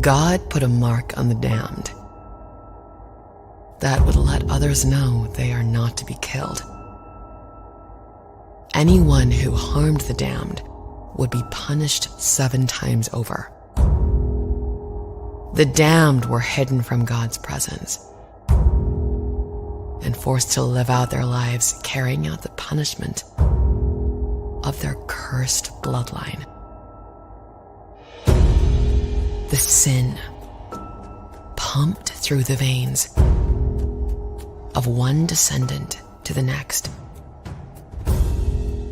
God put a mark on the damned that would let others know they are not to be killed. Anyone who harmed the damned would be punished 7 times over. The damned were hidden from God's presence and forced to live out their lives carrying out the punishment of their cursed bloodline. The sin pumped through the veins of one descendant to the next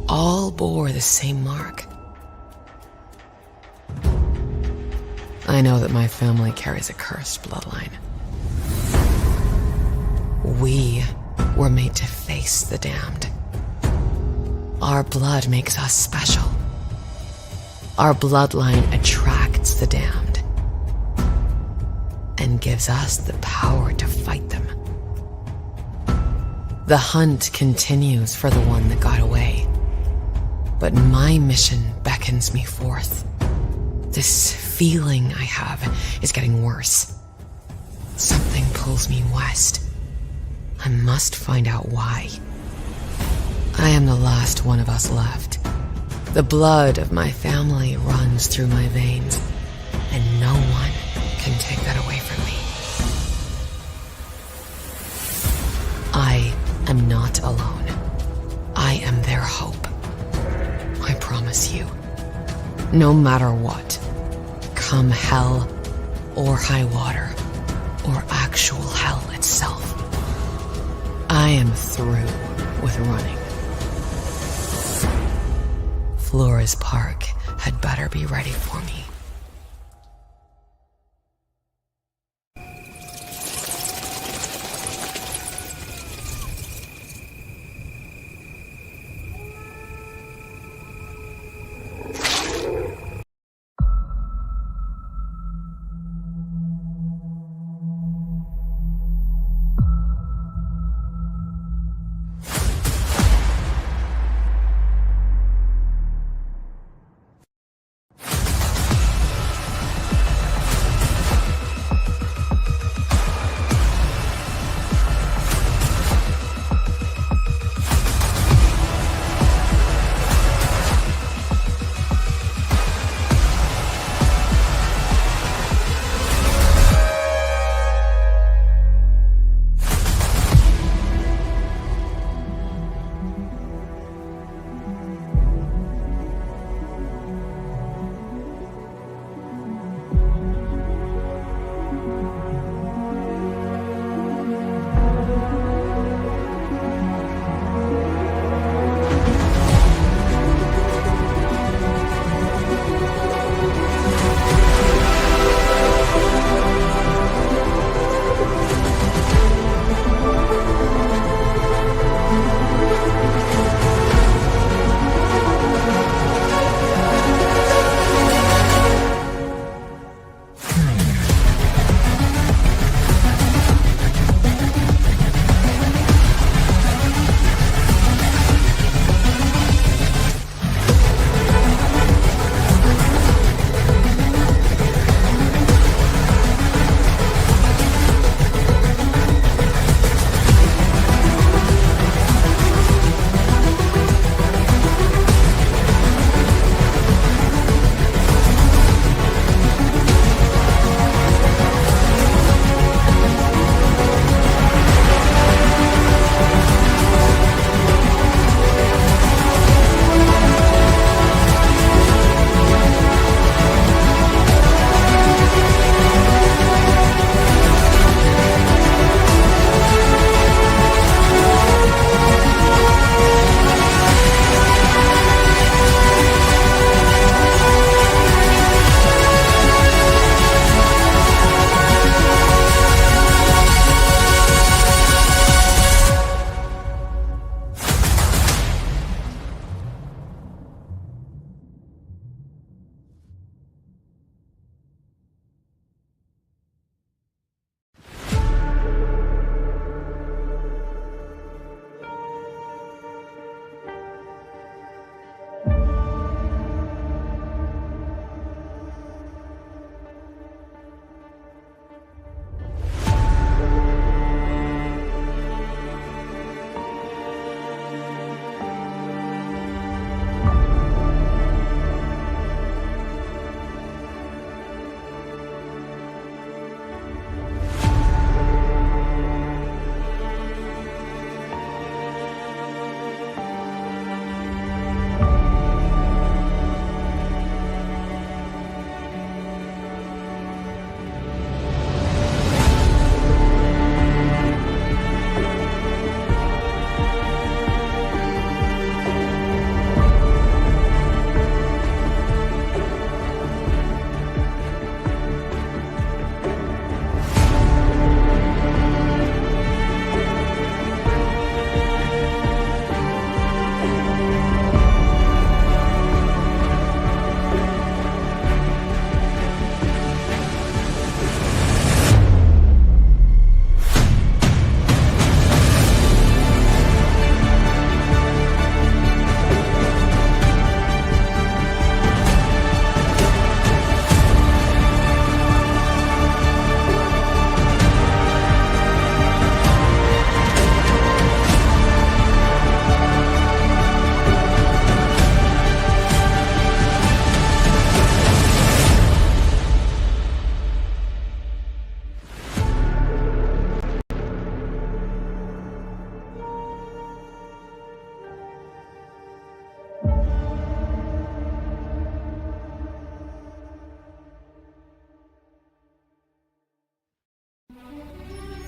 all bore the same mark. I know that my family carries a cursed bloodline. We were made to face the damned. Our blood makes us special. Our bloodline attracts the damned and gives us the power to fight them. The hunt continues for the one that got away, but my mission beckons me forth. This feeling I have is getting worse. Something pulls me west. I must find out why. I am the last one of us left. The blood of my family runs through my veins, and no one can take that away from me. I am not alone. I am their hope. I promise you. No matter what, come hell or high water, or actual hell itself, I am through with running. Flores Park had better be ready for me.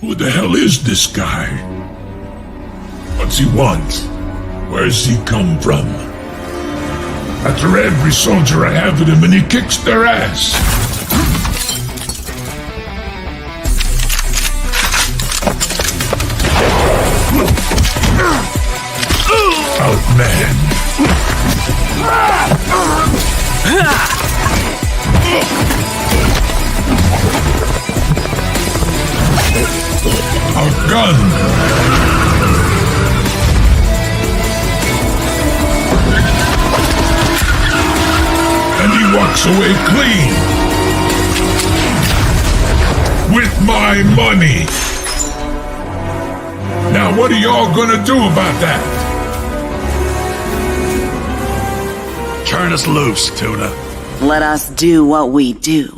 Who the hell is this guy? What's he want? Where's he come from? After every soldier I have with him and he kicks their ass. Outman. Outgunned. And he walks away clean. With my money. Now what are y'all gonna do about that? Turn us loose, Tuna. Let us do what we do.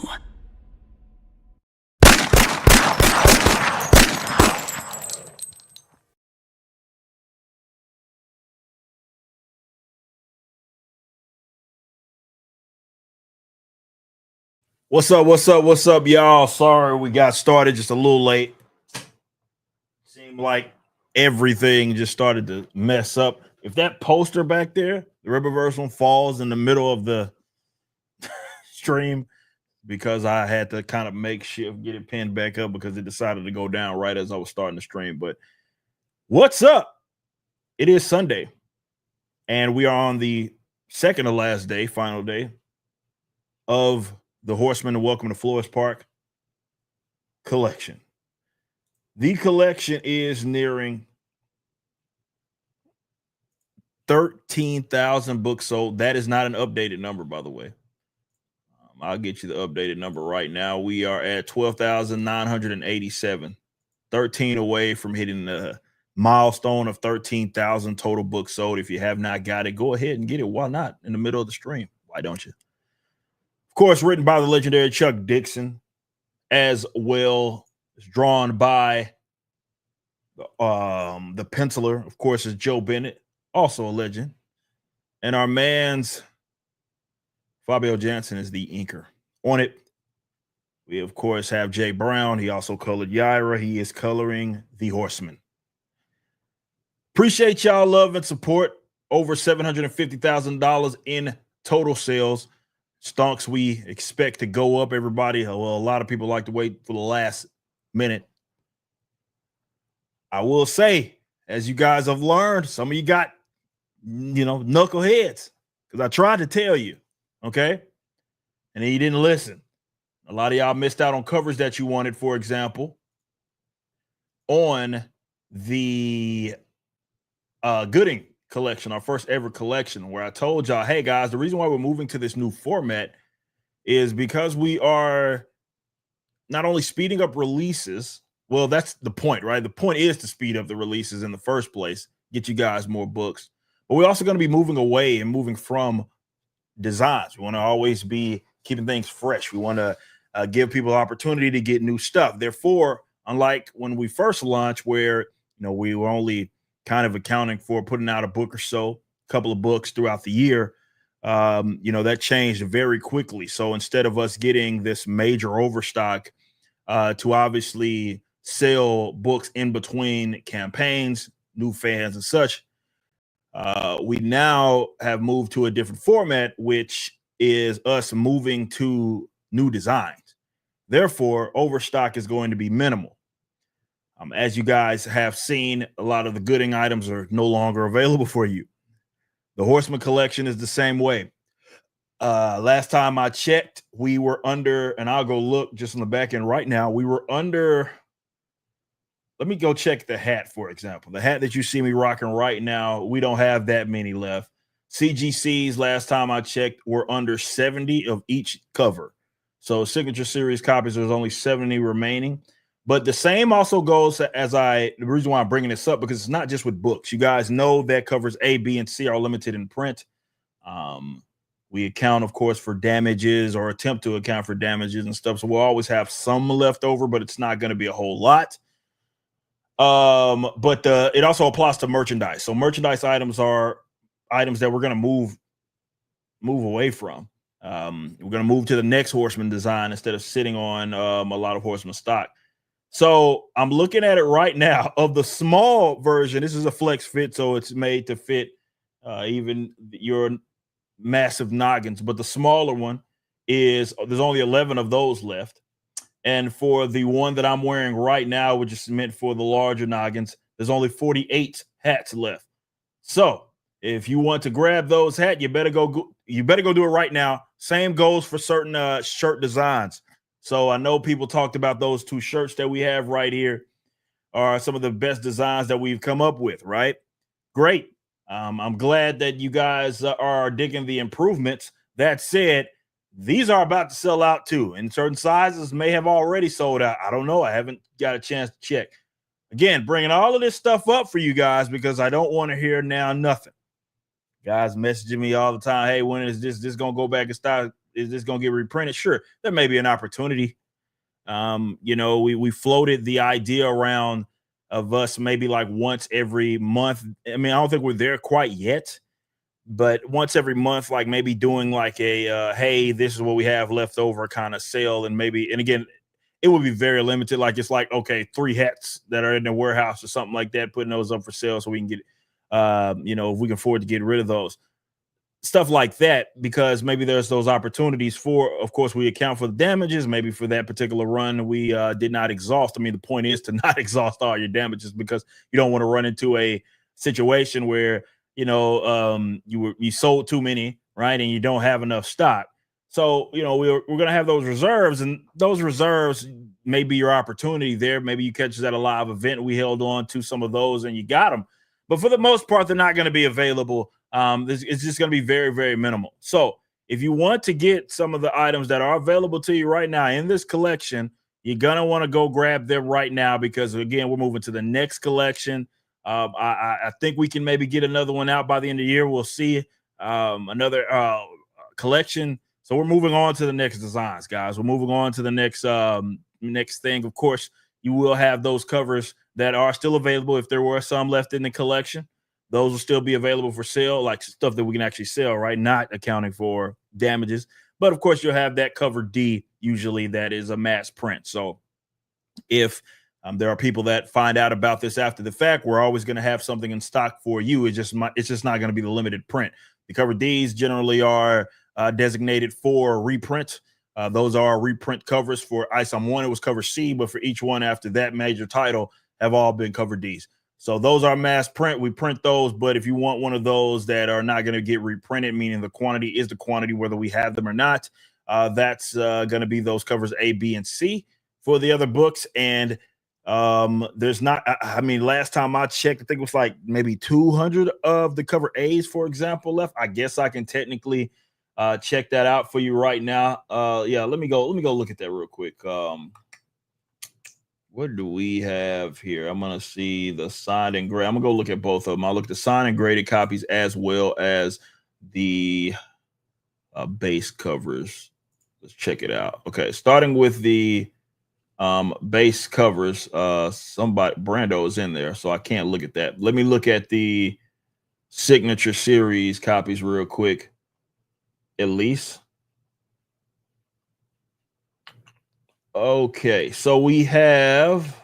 What's up, y'all? Sorry we got started just a little late. Seemed like everything just started to mess up. If that poster back there, the Riververse one, falls in the middle of the stream, because I had to kind of makeshift get it pinned back up because it decided to go down right as I was starting the stream. But what's up? It is Sunday, and we are on the second to last day, final day of the Horseman and Welcome to Flores Park collection. The collection is nearing 13,000 books sold. That is not an updated number, by the way. I'll get you the updated number right now. We are at 12,987, 13 away from hitting the milestone of 13,000 total books sold. If you have not got it, go ahead and get it. Why not? In the middle of the stream. Why don't you? Of course, written by the legendary Chuck Dixon, as well as drawn by the penciler, of course, is Joe Bennett, also a legend. And our man's Fabio Jansen is the inker. On it, we, of course, have Jay Brown. He also colored Yaira. He is coloring the Horseman. Appreciate y'all love and support. Over $750,000 in total sales. Stonks we expect to go up, everybody. Well, a lot of people like to wait for the last minute. I will say, as you guys have learned, some of you got, knuckleheads, because I tried to tell you, okay? And then you didn't listen. A lot of y'all missed out on covers that you wanted, for example, on the Gooding collection, our first ever collection, where I told y'all, hey guys, the reason why we're moving to this new format is because we are not only speeding up releases. Well, that's the point, right? The point is to speed up the releases in the first place, get you guys more books, but we're also going to be moving away and moving from designs. We want to always be keeping things fresh. We want to give people opportunity to get new stuff. Therefore, unlike when we first launched, where we were only kind of accounting for putting out a book or so, a couple of books throughout the year, that changed very quickly. So instead of us getting this major overstock to obviously sell books in between campaigns, new fans and such, we now have moved to a different format, which is us moving to new designs. Therefore, overstock is going to be minimal. As you guys have seen, a lot of the Gooding items are no longer available for you. The Horseman collection is the same way. Last time I checked, we were under, and I'll go look just on the back end right now. We were under, let me go check the hat, for example. The hat that you see me rocking right now, we don't have that many left. CGCs, last time I checked, were under 70 of each cover. So Signature Series copies, there's only 70 remaining. But the same also goes the reason why I'm bringing this up, because it's not just with books. You guys know that covers A, B, and C are limited in print. We account, of course, for damages, or attempt to account for damages and stuff. So we'll always have some left over, but it's not going to be a whole lot. But it also applies to merchandise. So merchandise items are items that we're going to move away from. We're going to move to the next Horseman design instead of sitting on a lot of Horseman stock. So I'm looking at it right now of the small version. This is a flex fit, so it's made to fit even your massive noggins. But the smaller one is there's only 11 of those left. And for the one that I'm wearing right now, which is meant for the larger noggins, there's only 48 hats left. So if you want to grab those hats, you better go do it right now. Same goes for certain shirt designs. So I know people talked about those two shirts that we have right here are some of the best designs that we've come up with, right? Great. I'm glad that you guys are digging the improvements. That said, these are about to sell out too, and certain sizes may have already sold out. I don't know. I haven't got a chance to check. Again, bringing all of this stuff up for you guys because I don't want to hear now nothing. Guys messaging me all the time. Hey, when is this going to go back in stock? Is this going to get reprinted? Sure, there may be an opportunity. We floated the idea around of us maybe like once every month. I mean, I don't think we're there quite yet, but once every month, like maybe doing like a hey, this is what we have left over kind of sale. And again, it would be very limited. Like it's like, okay, 3 hats that are in the warehouse or something like that, putting those up for sale so we can get if we can afford to get rid of those. Stuff like that, because maybe there's those opportunities for, of course, we account for the damages. Maybe for that particular run, we did not exhaust. I mean, the point is to not exhaust all your damages because you don't want to run into a situation where, you sold too many, right? And you don't have enough stock. So, we're going to have those reserves, and those reserves may be your opportunity there. Maybe you catch us at a live event. We held on to some of those and you got them. But for the most part, they're not going to be available. It's just going to be very, very minimal. So if you want to get some of the items that are available to you right now in this collection, you're going to want to go grab them right now because, again, we're moving to the next collection. I think we can maybe get another one out by the end of the year. We'll see another collection. So we're moving on to the next designs, guys. We're moving on to the next thing. Of course, you will have those covers that are still available. If there were some left in the collection, those will still be available for sale, like stuff that we can actually sell, right? Not accounting for damages. But of course, you'll have that cover D usually that is a mass print. So if there are people that find out about this after the fact, we're always going to have something in stock for you. It's just not going to be the limited print. The cover Ds generally are designated for reprint. Those are reprint covers. For ISOM 1, it was cover C, but for each one after that major title have all been cover Ds. So those are mass print. We print those, but if you want one of those that are not going to get reprinted, meaning the quantity is the quantity whether we have them or not, that's going to be those covers A, B, and C for the other books. And there's not, last time I checked, I think it was like maybe 200 of the cover A's, for example, left. I guess I can technically check that out for you right now. Let me go look at that real quick. What do we have here? I'm going to see the signed and graded. I'm going to go look at both of them. I'll look at the signed and graded copies as well as the base covers. Let's check it out. Okay, starting with the base covers. Brando is in there, so I can't look at that. Let me look at the signature series copies real quick, at least. Okay, so we have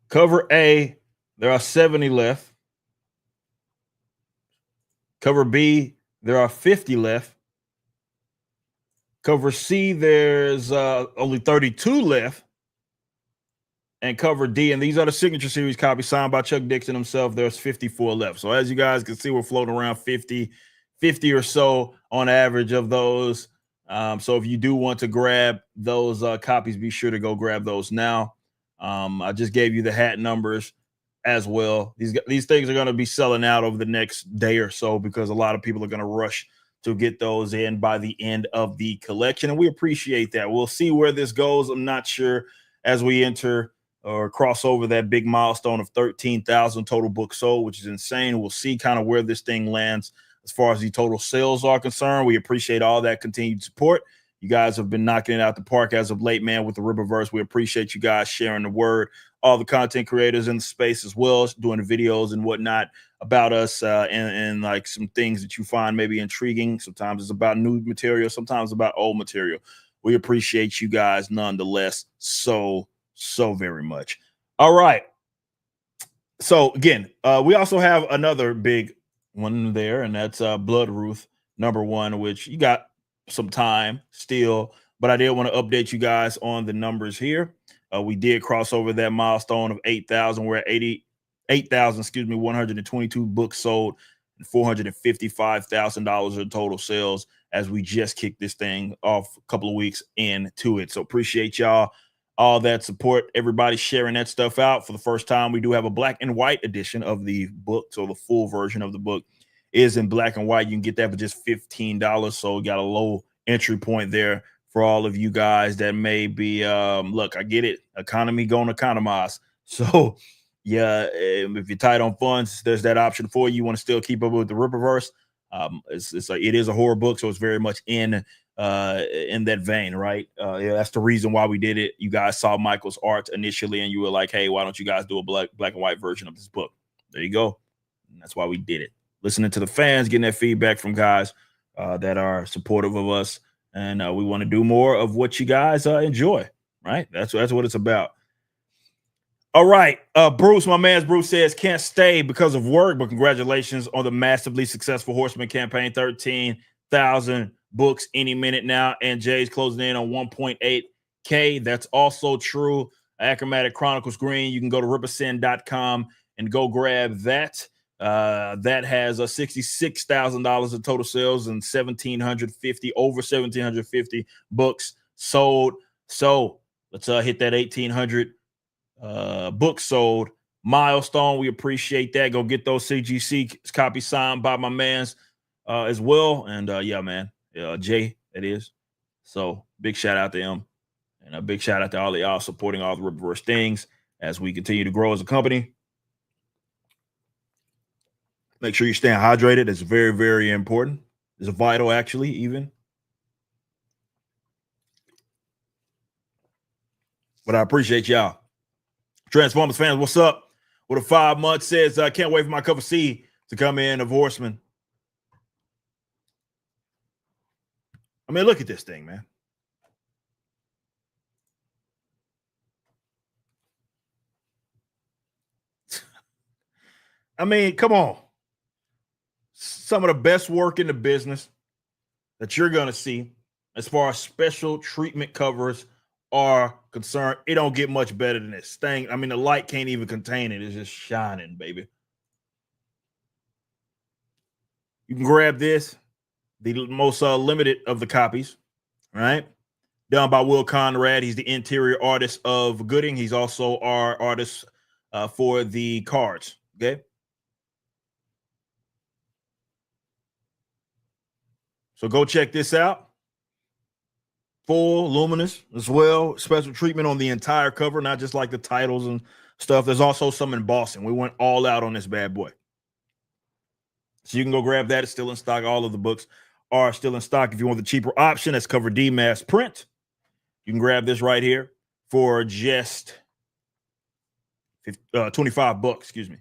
cover A, there are 70 left. Cover B, there are 50 left. Cover C, there's only 32 left. And cover D, and these are the signature series copies signed by Chuck Dixon himself. There's 54 left. So as you guys can see, we're floating around 50 or so on average of those. So if you do want to grab those copies, be sure to go grab those now. I just gave you the hat numbers as well. These things are going to be selling out over the next day or so because a lot of people are going to rush to get those in by the end of the collection. And we appreciate that. We'll see where this goes. I'm not sure as we enter or cross over that big milestone of 13,000 total books sold, which is insane. We'll see kind of where this thing lands as far as the total sales are concerned. We appreciate all that continued support. You guys have been knocking it out the park as of late, man, with the Riververse. We appreciate you guys sharing the word all the content creators in the space as well, doing videos and whatnot about us and like some things that you find maybe intriguing. Sometimes it's about new material, sometimes about old material. We appreciate you guys nonetheless so very much. All right. So again, we also have another big one there, and that's Bloodruth #1, which you got some time still, but I did want to update you guys on the numbers here. We did cross over that milestone of 8,000. We're at 88,000, 122 books sold and $455,000 in total sales as we just kicked this thing off a couple of weeks into it. So appreciate y'all, all that support, everybody sharing that stuff out. For the first time, we do have a black and white edition of the book. So the full version of the book is in black and white. You can get that for just $15. So we got a low entry point there for all of you guys that may be, look, I get it. Economy gonna economize. So yeah, if you're tight on funds, there's that option for you. You want to still keep up with the Rippaverse. It is a horror book, so it's very much in that vein, right? Yeah, that's the reason why we did it. You guys saw Michael's art initially, and you were like, "Hey, why don't you guys do a black and white version of this book?" There you go. And that's why we did it. Listening to the fans, getting that feedback from guys that are supportive of us, and we want to do more of what you guys enjoy. Right? That's what it's about. All right, Bruce, my man's Bruce says can't stay because of work, but congratulations on the massively successful Horseman campaign. 13,000 books any minute now, and Jay's closing in on 1.8K. That's also true. Acromatic Chronicles Green. You can go to rippersend.com and go grab that. That has $66,000 in total sales and over 1,750 books sold. So let's hit that 1,800 books sold milestone. We appreciate that. Go get those CGC copies signed by my mans as well. And yeah, man, Jay, it is. So big shout out to him, and a big shout out to all of y'all supporting all the Rippaverse things as we continue to grow as a company. Make sure you're staying hydrated. It's very, very important. It's vital, actually, even. But I appreciate y'all. Transformers fans, what's up? With a 5 month says, I can't wait for my cup of tea to come in of Horseman. I mean, look at this thing, man. I mean, come on. Some of the best work in the business that you're going to see as far as special treatment covers are concerned. It don't get much better than this thing. I mean, the light can't even contain it. It's just shining, baby. You can grab this, the most limited of the copies, right? Done by Will Conrad. He's the interior artist of Gooding. He's also our artist for the cards, okay? So go check this out. Full luminous as well. Special treatment on the entire cover, not just like the titles and stuff. There's also some embossing. We went all out on this bad boy. So you can go grab that. It's still in stock. All of the books are still in stock. If you want the cheaper option, that's cover D mass print. You can grab this right here for just 25 bucks. Excuse me.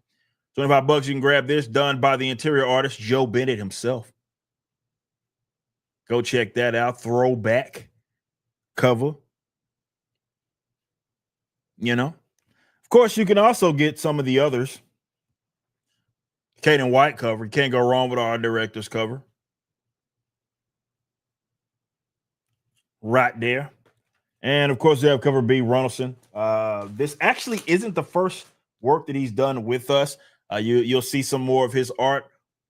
25 bucks. You can grab this, done by the interior artist, Joe Bennett himself. Go check that out. Throwback cover. You know, of course, you can also get some of the others. Caden White cover. You can't go wrong with our director's cover. Right there. And of course, we have cover B, Runnelson. This actually isn't the first work that he's done with us. You'll see some more of his art.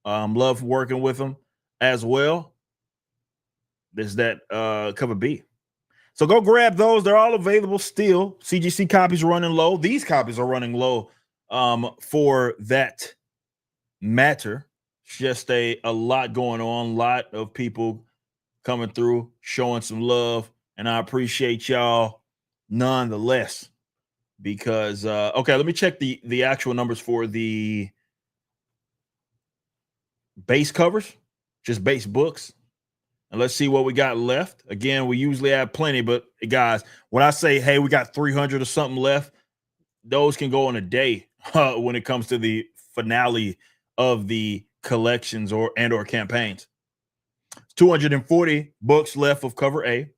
Love working with him as well. There's that cover B. So go grab those. They're all available still. CGC copies are running low. These copies are running low for that matter. It's just a lot going on. A lot of people coming through, showing some love. And I appreciate y'all nonetheless. Because, okay, let me check the actual numbers for the base covers. Just base books. And let's see what we got left. Again, we usually have plenty, but guys, when I say, hey, we got 300 or something left, those can go in a day when it comes to the finale of the collections or campaigns. 240 books left of cover A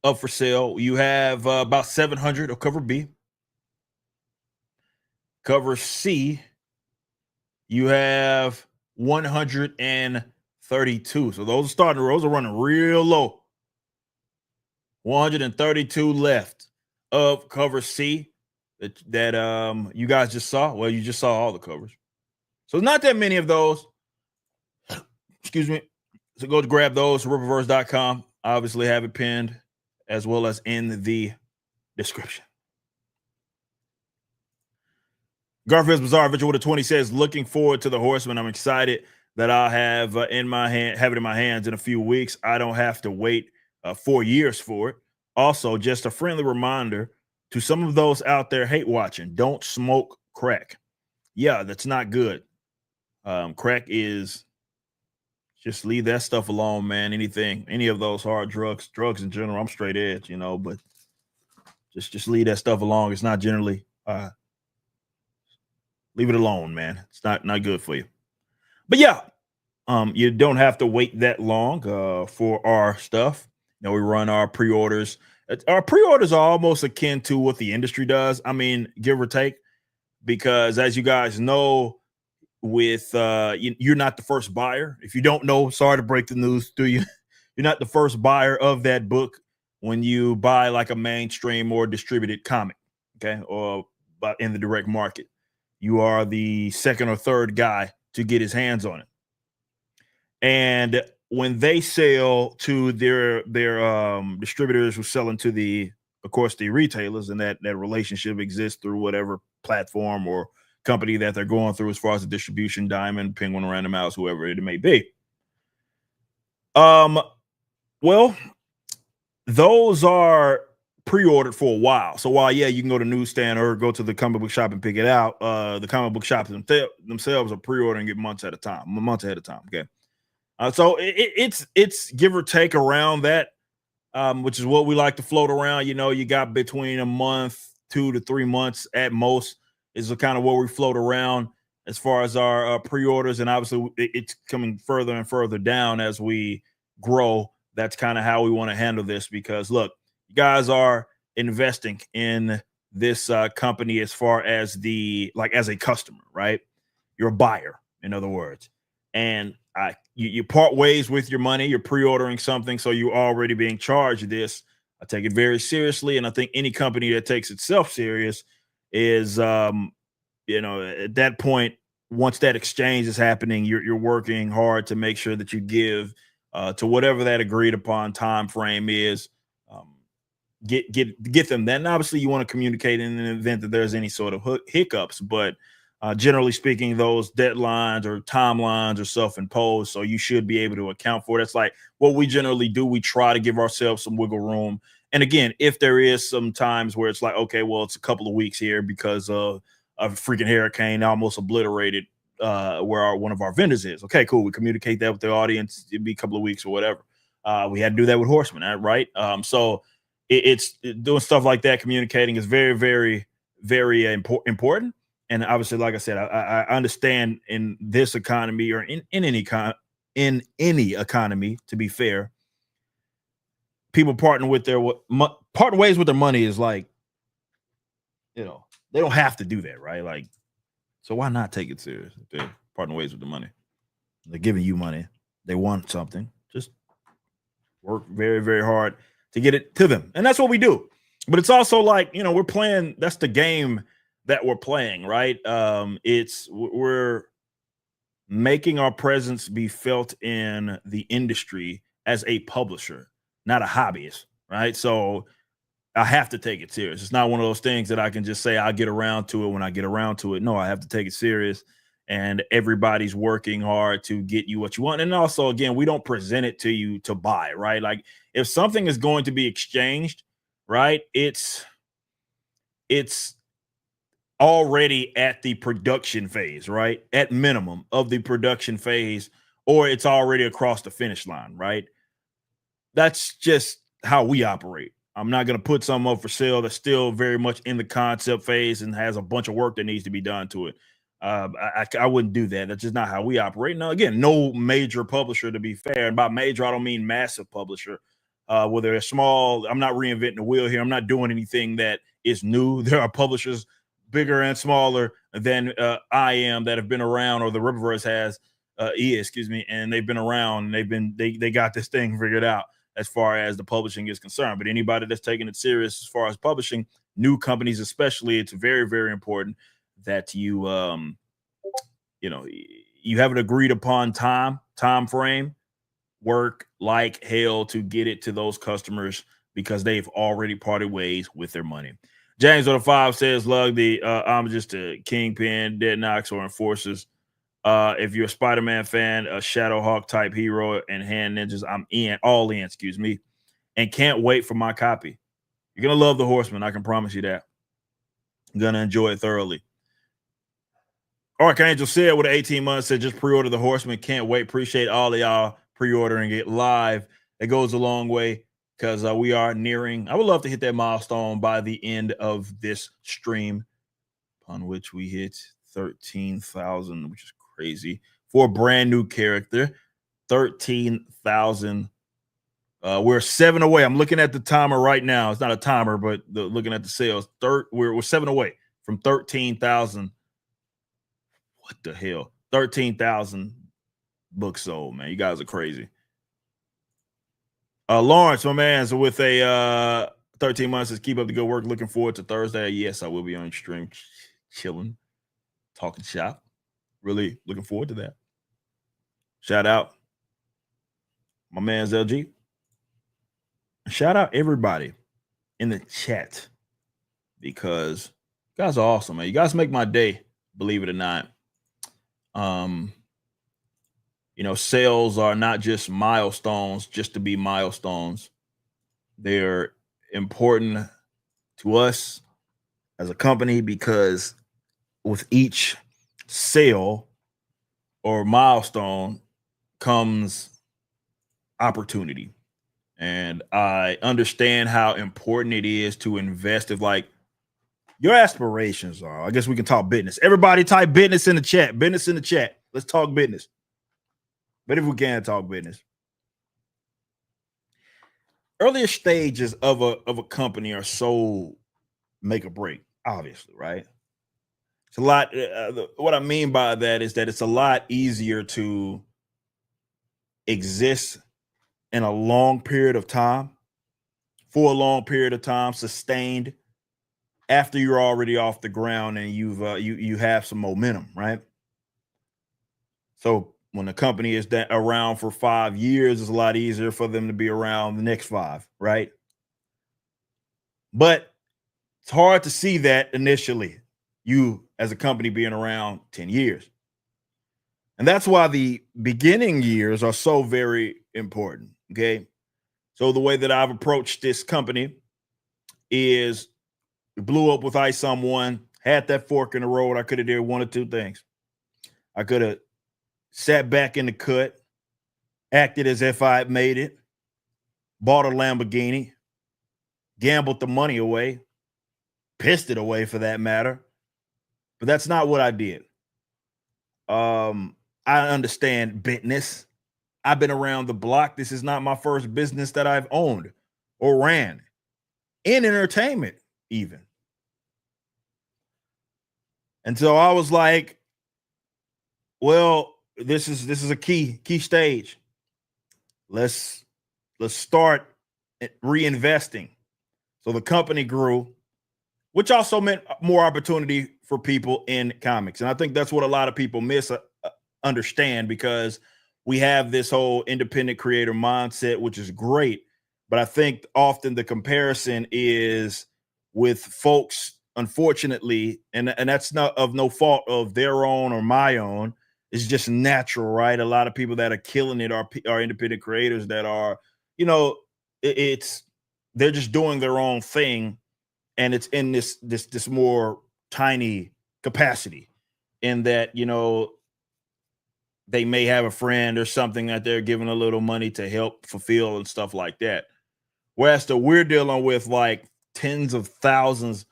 up for sale. You have about 700 of cover B. Cover C, you have 132. So those are running real low. 132 left of cover C that you guys just saw. Well, you just saw all the covers. So not that many of those. Excuse me. So go to grab those, ripperverse.com. Obviously have it pinned as well as in the description. Garfield's Bizarre Adventure with a 20 says, looking forward to the Horseman. I'm excited that I'll have have it in my hands in a few weeks. I don't have to wait 4 years for it. Also, just a friendly reminder to some of those out there hate watching, don't smoke crack. Yeah, that's not good. Crack is, just leave that stuff alone, man. Any of those hard drugs in general, I'm straight edge, but just leave that stuff alone. It's not generally leave it alone, man. It's not good for you. But yeah, you don't have to wait that long for our stuff. We run our pre-orders. Our pre-orders are almost akin to what the industry does. I mean, give or take, because as you guys know, with you're not the first buyer. If you don't know, sorry to break the news to you. You're not the first buyer of that book when you buy like a mainstream or distributed comic, okay, or in the direct market. You are the second or third guy to get his hands on it. And when they sell to their distributors who sell into the retailers, and that relationship exists through whatever platform or company that they're going through as far as the distribution, Diamond, Penguin, Random House, whoever it may be. Well, those are pre-ordered for a while. So while, yeah, you can go to newsstand or go to the comic book shop and pick it out, the comic book shops themselves are pre-ordering it months ahead of time. Okay. So it's give or take around that, which is what we like to float around. You got between a month, 2 to 3 months at most is the kind of where we float around as far as our pre-orders. And obviously it's coming further and further down as we grow. That's kind of how we want to handle this, because look, you guys are investing in this company as far as as a customer, right? You're a buyer, in other words. And you part ways with your money. You're pre-ordering something, so you're already being charged this. I take it very seriously, and I think any company that takes itself serious is, at that point, once that exchange is happening, you're working hard to make sure that you give to whatever that agreed upon time frame is. Get them that. And obviously, you want to communicate in the event that there's any sort of hiccups, but generally speaking, those deadlines or timelines are self-imposed, so you should be able to account for it. That's like what we generally do. We try to give ourselves some wiggle room. And again, if there is some times where it's like, okay, well, it's a couple of weeks here because of a freaking hurricane almost obliterated where one of our vendors is. Okay, cool. We communicate that with the audience. It'd be a couple of weeks or whatever. We had to do that with Horseman, right? So it's doing stuff like that. Communicating is very, very, very important. And obviously, like I said, I understand in this economy or in any economy, to be fair, people parting ways with their money is like, they don't have to do that, right? Like, so why not take it serious? If they're parting ways with the money, they're giving you money, they want something, just work very, very hard to get it to them. And that's what we do. But it's also like, we're playing, that's the game that we're playing, right? We're making our presence be felt in the industry as a publisher, not a hobbyist, right? So I have to take it serious. It's not one of those things that I can just say I'll get around to it when I get around to it. No, I have to take it serious, and everybody's working hard to get you what you want. And also, again, we don't present it to you to buy, right? Like if something is going to be exchanged, right, it's already at the production phase, right? At minimum of the production phase, or it's already across the finish line, right? That's just how we operate. I'm not going to put something up for sale that's still very much in the concept phase and has a bunch of work that needs to be done to it. I wouldn't do that. That's just not how we operate. Now, again, no major publisher, to be fair. And by major, I don't mean massive publisher. Whether they're small, I'm not reinventing the wheel here. I'm not doing anything that is new. There are publishers bigger and smaller than I am that have been around, or the Riververse excuse me, and they've been around. And they got this thing figured out as far as the publishing is concerned. But anybody that's taking it serious as far as publishing, new companies especially, it's very, very important that you you have an agreed upon time frame, work like hell to get it to those customers because they've already parted ways with their money. James on the 5 says, Lug, I'm just a kingpin, Dead Knocks, or enforcers. If you're a Spider-Man fan, a Shadowhawk type hero, and hand ninjas, I'm all in, excuse me, and can't wait for my copy. You're gonna love the Horseman, I can promise you that. I'm gonna enjoy it thoroughly. Archangel said with 18 months said just pre-order the Horseman. Can't wait. Appreciate all of y'all pre-ordering it live. It goes a long way because we are nearing. I would love to hit that milestone by the end of this stream, upon which we hit 13,000, which is crazy for a brand new character. 13,000. We're 7 away. I'm looking at the timer right now. It's not a timer, but looking at the sales. We're 7 away from 13,000. What the hell? 13,000 books sold, man. You guys are crazy. Lawrence, my man, so with a 13 months, says keep up the good work. Looking forward to Thursday. Yes, I will be on stream, chilling, talking shop. Really looking forward to that. Shout out my man's LG. Shout out everybody in the chat because you guys are awesome, man. You guys make my day, believe it or not. Sales are not just milestones just to be milestones. They're important to us as a company because with each sale or milestone comes opportunity. And I understand how important it is to invest. If like your aspirations are, I guess we can talk business. Everybody type business in the chat. Business in the chat. Let's talk business. But if we can talk business. Earlier stages of a company are so make or break, obviously, right? It's a lot. What I mean by that is that it's a lot easier to exist in a long period of time, for a long period of time, sustained after you're already off the ground and you have some momentum, right? So when a company is around for 5 years, it's a lot easier for them to be around the next 5, right? But it's hard to see that initially, you as a company being around 10 years. And that's why the beginning years are so very important, okay? So the way that I've approached this company is blew up with Ice on 1, had that fork in the road. I could have did one or two things. I could have sat back in the cut, acted as if I had made it, bought a Lamborghini, gambled the money away, pissed it away for that matter. But that's not what I did. I understand business. I've been around the block. This is not my first business that I've owned or ran in entertainment even. And so I was like, well, this is a key stage. Let's start reinvesting. So the company grew, which also meant more opportunity for people in comics. And I think that's what a lot of people understand, because we have this whole independent creator mindset, which is great. But I think often the comparison is with folks, unfortunately, and that's not of no fault of their own or my own. It's just natural, right? A lot of people that are killing it are independent creators that are, they're just doing their own thing, and it's in this more tiny capacity, in that they may have a friend or something that they're giving a little money to help fulfill and stuff like that. Whereas we're dealing with like tens of thousands.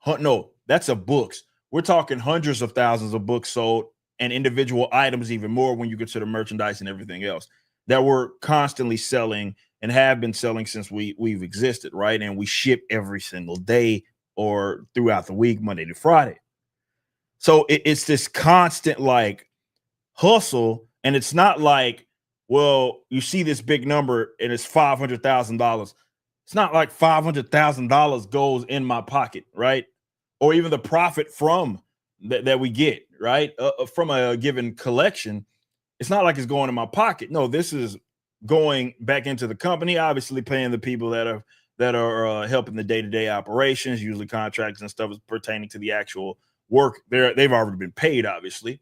No, that's of books. We're talking hundreds of thousands of books sold and individual items, even more when you consider merchandise and everything else that we're constantly selling and have been selling since we've existed, right? And we ship every single day or throughout the week, Monday to Friday. So it's this constant like hustle, and it's not like, well, you see this big number and it's $500,000. It's not like $500,000 goes in my pocket, right? Or even the profit from that we get, right? From a given collection. It's not like it's going in my pocket. No, this is going back into the company, obviously paying the people that are helping the day-to-day operations, usually contracts and stuff is pertaining to the actual work. They've already been paid, obviously.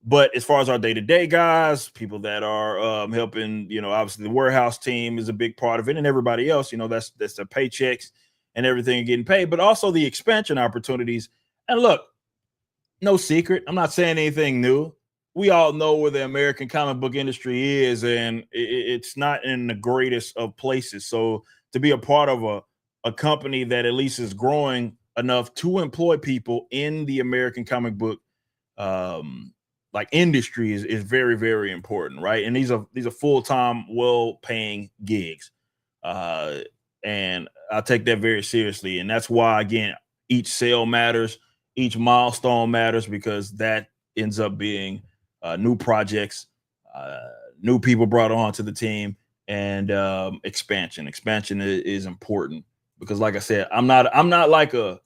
But as far as our day-to-day guys, people that are helping, obviously the warehouse team is a big part of it, and everybody else, that's their paychecks and everything getting paid, but also the expansion opportunities. And look, no secret, I'm not saying anything new. We all know where the American comic book industry is, and it's not in the greatest of places. So to be a part of a company that at least is growing enough to employ people in the American comic book like industry is very, very important, right? And these are full-time, well-paying gigs. And I take that very seriously. And that's why, again, each sale matters, each milestone matters, because that ends up being new projects, new people brought on to the team, and expansion. Expansion is important because, like I said, I'm not like a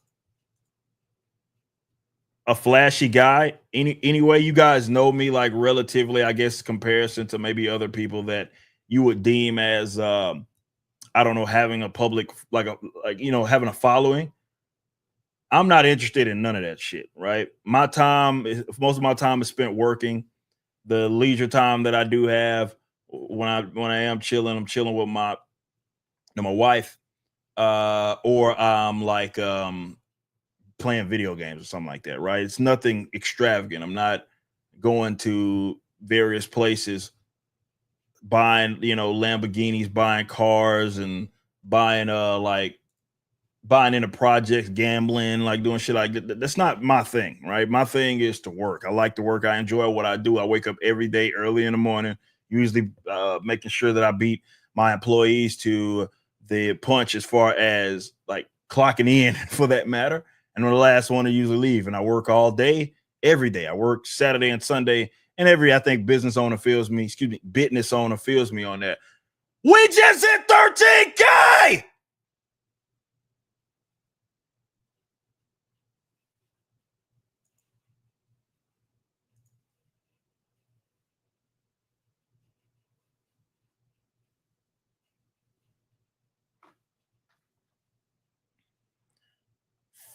flashy guy. Anyway, you guys know me like relatively, I guess, comparison to maybe other people that you would deem as I don't know, having a public having a following. I'm not interested in none of that shit, right? Most of my time is spent working. The leisure time that I do have when I am chilling, I'm chilling with my wife, or I'm like playing video games or something like that, right? It's nothing extravagant. I'm not going to various places buying, Lamborghinis, buying cars, and buying into projects, gambling, like doing shit like that. That's not my thing, right? My thing is to work. I like to work. I enjoy what I do. I wake up every day early in the morning, usually making sure that I beat my employees to the punch as far as like clocking in for that matter. And I'm the last one to usually leave. And I work all day, every day. I work Saturday and Sunday. And I think business owner feels me on that. We just hit 13K.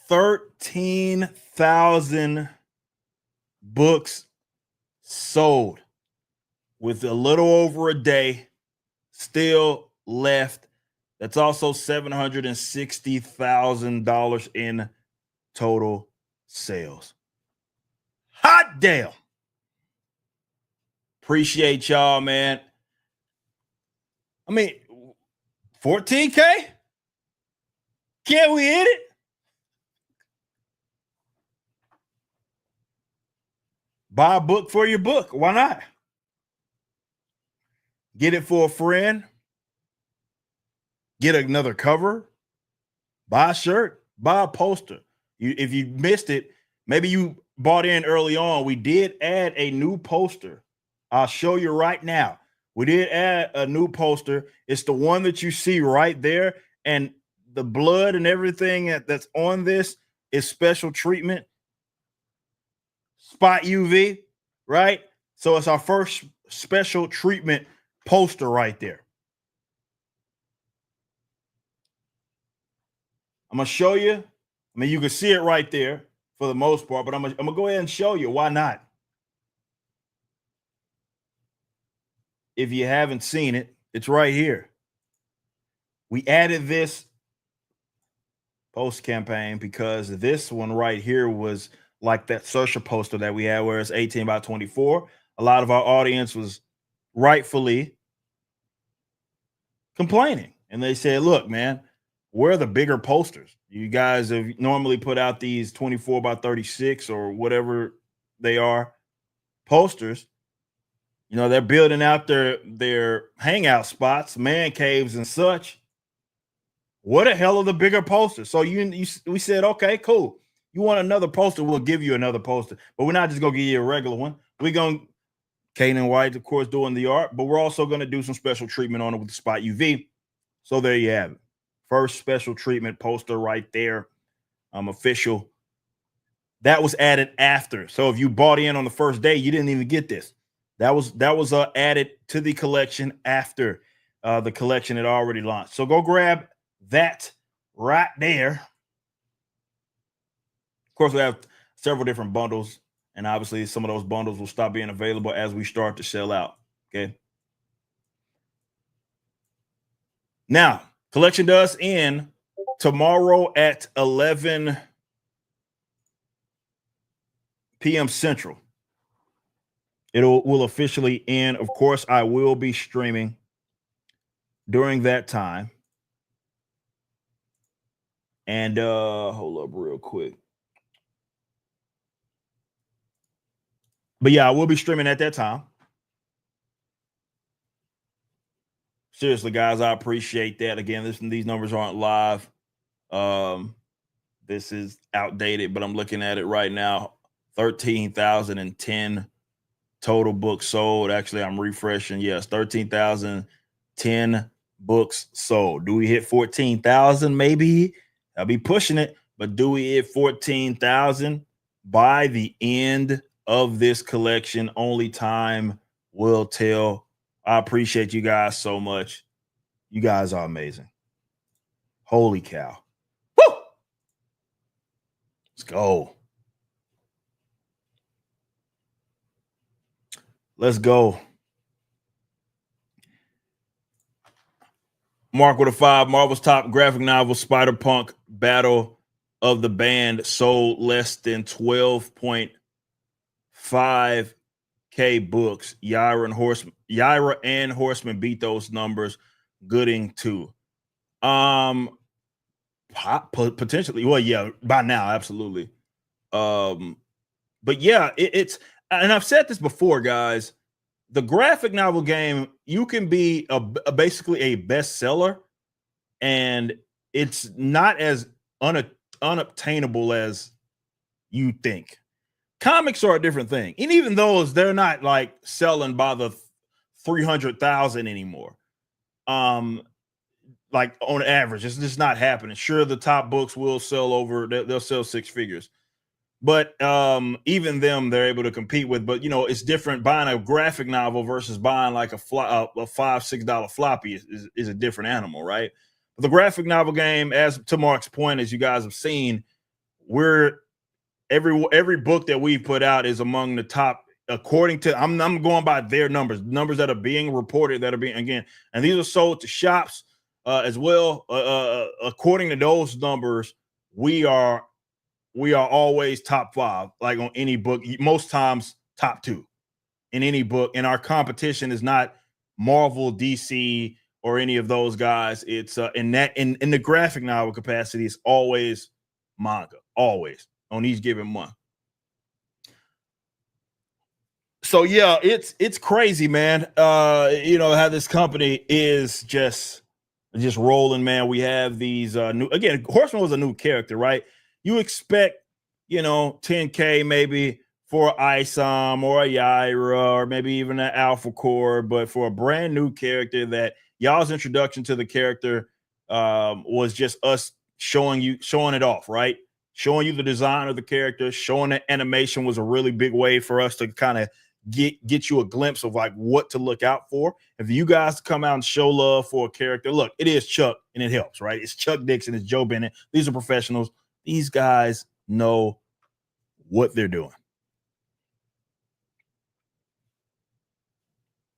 $13,000 books sold with a little over a day still left. That's also $760,000 in total sales. Hot damn. Appreciate y'all, man. I mean, 14K? Can't we hit it? Buy a book for your book. Why not? Get it for a friend. Get another cover. Buy a shirt. Buy a poster. If you missed it, maybe you bought in early on. We did add a new poster. I'll show you right now. We did add a new poster. It's the one that you see right there. And the blood and everything that's on this is special treatment. Spot UV, right? So it's our first special treatment poster right there. I'm going to show you. I mean, you can see it right there for the most part, but I'm going to go ahead and show you. Why not? If you haven't seen it, it's right here. We added this post campaign because this one right here was like that social poster that we had where it's 18 by 24. A lot of our audience was rightfully complaining and they said, look, man, where are the bigger posters? You guys have normally put out these 24 by 36 or whatever they are posters. You know, they're building out their hangout spots, man caves and such. What the hell are the bigger posters? So we said, okay, cool. You want another poster? We'll give you another poster, but we're not just gonna give you a regular one. We're gonna Kanan White, of course, doing the art, but we're also gonna do some special treatment on it with the Spot UV. So there you have it. First special treatment poster right there. Official. That was added after. So if you bought in on the first day, you didn't even get this. That was added to the collection after the collection had already launched. So go grab that right there. Of course, we have several different bundles, and obviously some of those bundles will stop being available as we start to sell out. Okay. Now, collection does end tomorrow at 11 p.m. Central. Will officially end. Of course, I will be streaming during that time. And hold up real quick. But yeah, I will be streaming at that time. Seriously, guys, I appreciate that. Again, these numbers aren't live. This is outdated, but I'm looking at it right now. 13,010 total books sold. Actually, I'm refreshing. Yes, 13,010 books sold. Do we hit 14,000? Maybe. I'll be pushing it, but do we hit 14,000 by the end of this collection? Only time will tell. I appreciate you guys so much. You guys are amazing. Holy cow. Woo! Let's go. Let's go. Mark with a 5. Marvel's top graphic novel, Spider-Punk Battle of the Band, sold less than 12.5K books. Yaira and Horseman beat those numbers. Gooding too. Potentially. Well, yeah, by now, absolutely. But yeah, it's, and I've said this before, guys. The graphic novel game, you can be basically a bestseller, and it's not as unobtainable as you think. Comics are a different thing, and even those, they're not like selling by the 300,000 anymore. Like on average, it's just not happening. Sure, the top books will sell over; they'll sell 6 figures. But even them, they're able to compete with. But, you know, it's different. Buying a graphic novel versus buying like a $5-6 floppy is a different animal, right? But the graphic novel game, as to Mark's point, as you guys have seen, every book that we put out is among the top, according to, I'm going by their numbers that are being reported, that are being, again, and these are sold to shops as well. According to those numbers, we are always top 5, like on any book, most times top 2 in any book. And our competition is not Marvel, DC, or any of those guys. It's in the graphic novel capacity, it's always manga, always on each given month. So yeah, it's crazy, man. You know how this company is just rolling, man. We have these new, again, Horseman was a new character, right? You expect, you know, 10K maybe for Isom or a Yaira or maybe even an Alpha Core, but for a brand new character that y'all's introduction to the character was just us showing it off, right? Showing you the design of the character, showing the animation was a really big way for us to kind of get you a glimpse of like what to look out for. If you guys come out and show love for a character, look, it is Chuck and it helps, right? It's Chuck Dixon, it's Joe Bennett. These are professionals. These guys know what they're doing.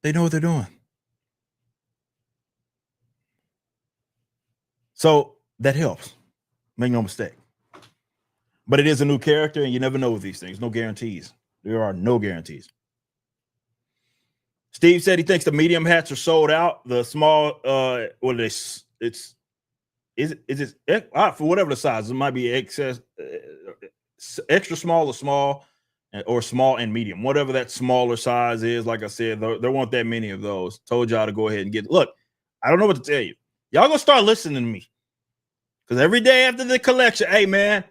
They know what they're doing. So that helps. Make no mistake. But it is a new character, and you never know with these things. No guarantees. There are no guarantees. Steve said he thinks the medium hats are sold out. The small, is it for whatever the size, it might be excess extra small or small, or small and medium, whatever that smaller size is. Like I said, there weren't that many of those. Told y'all to go ahead and get. Look, I don't know what to tell you. Y'all gonna start listening to me, because every day after the collection, hey man,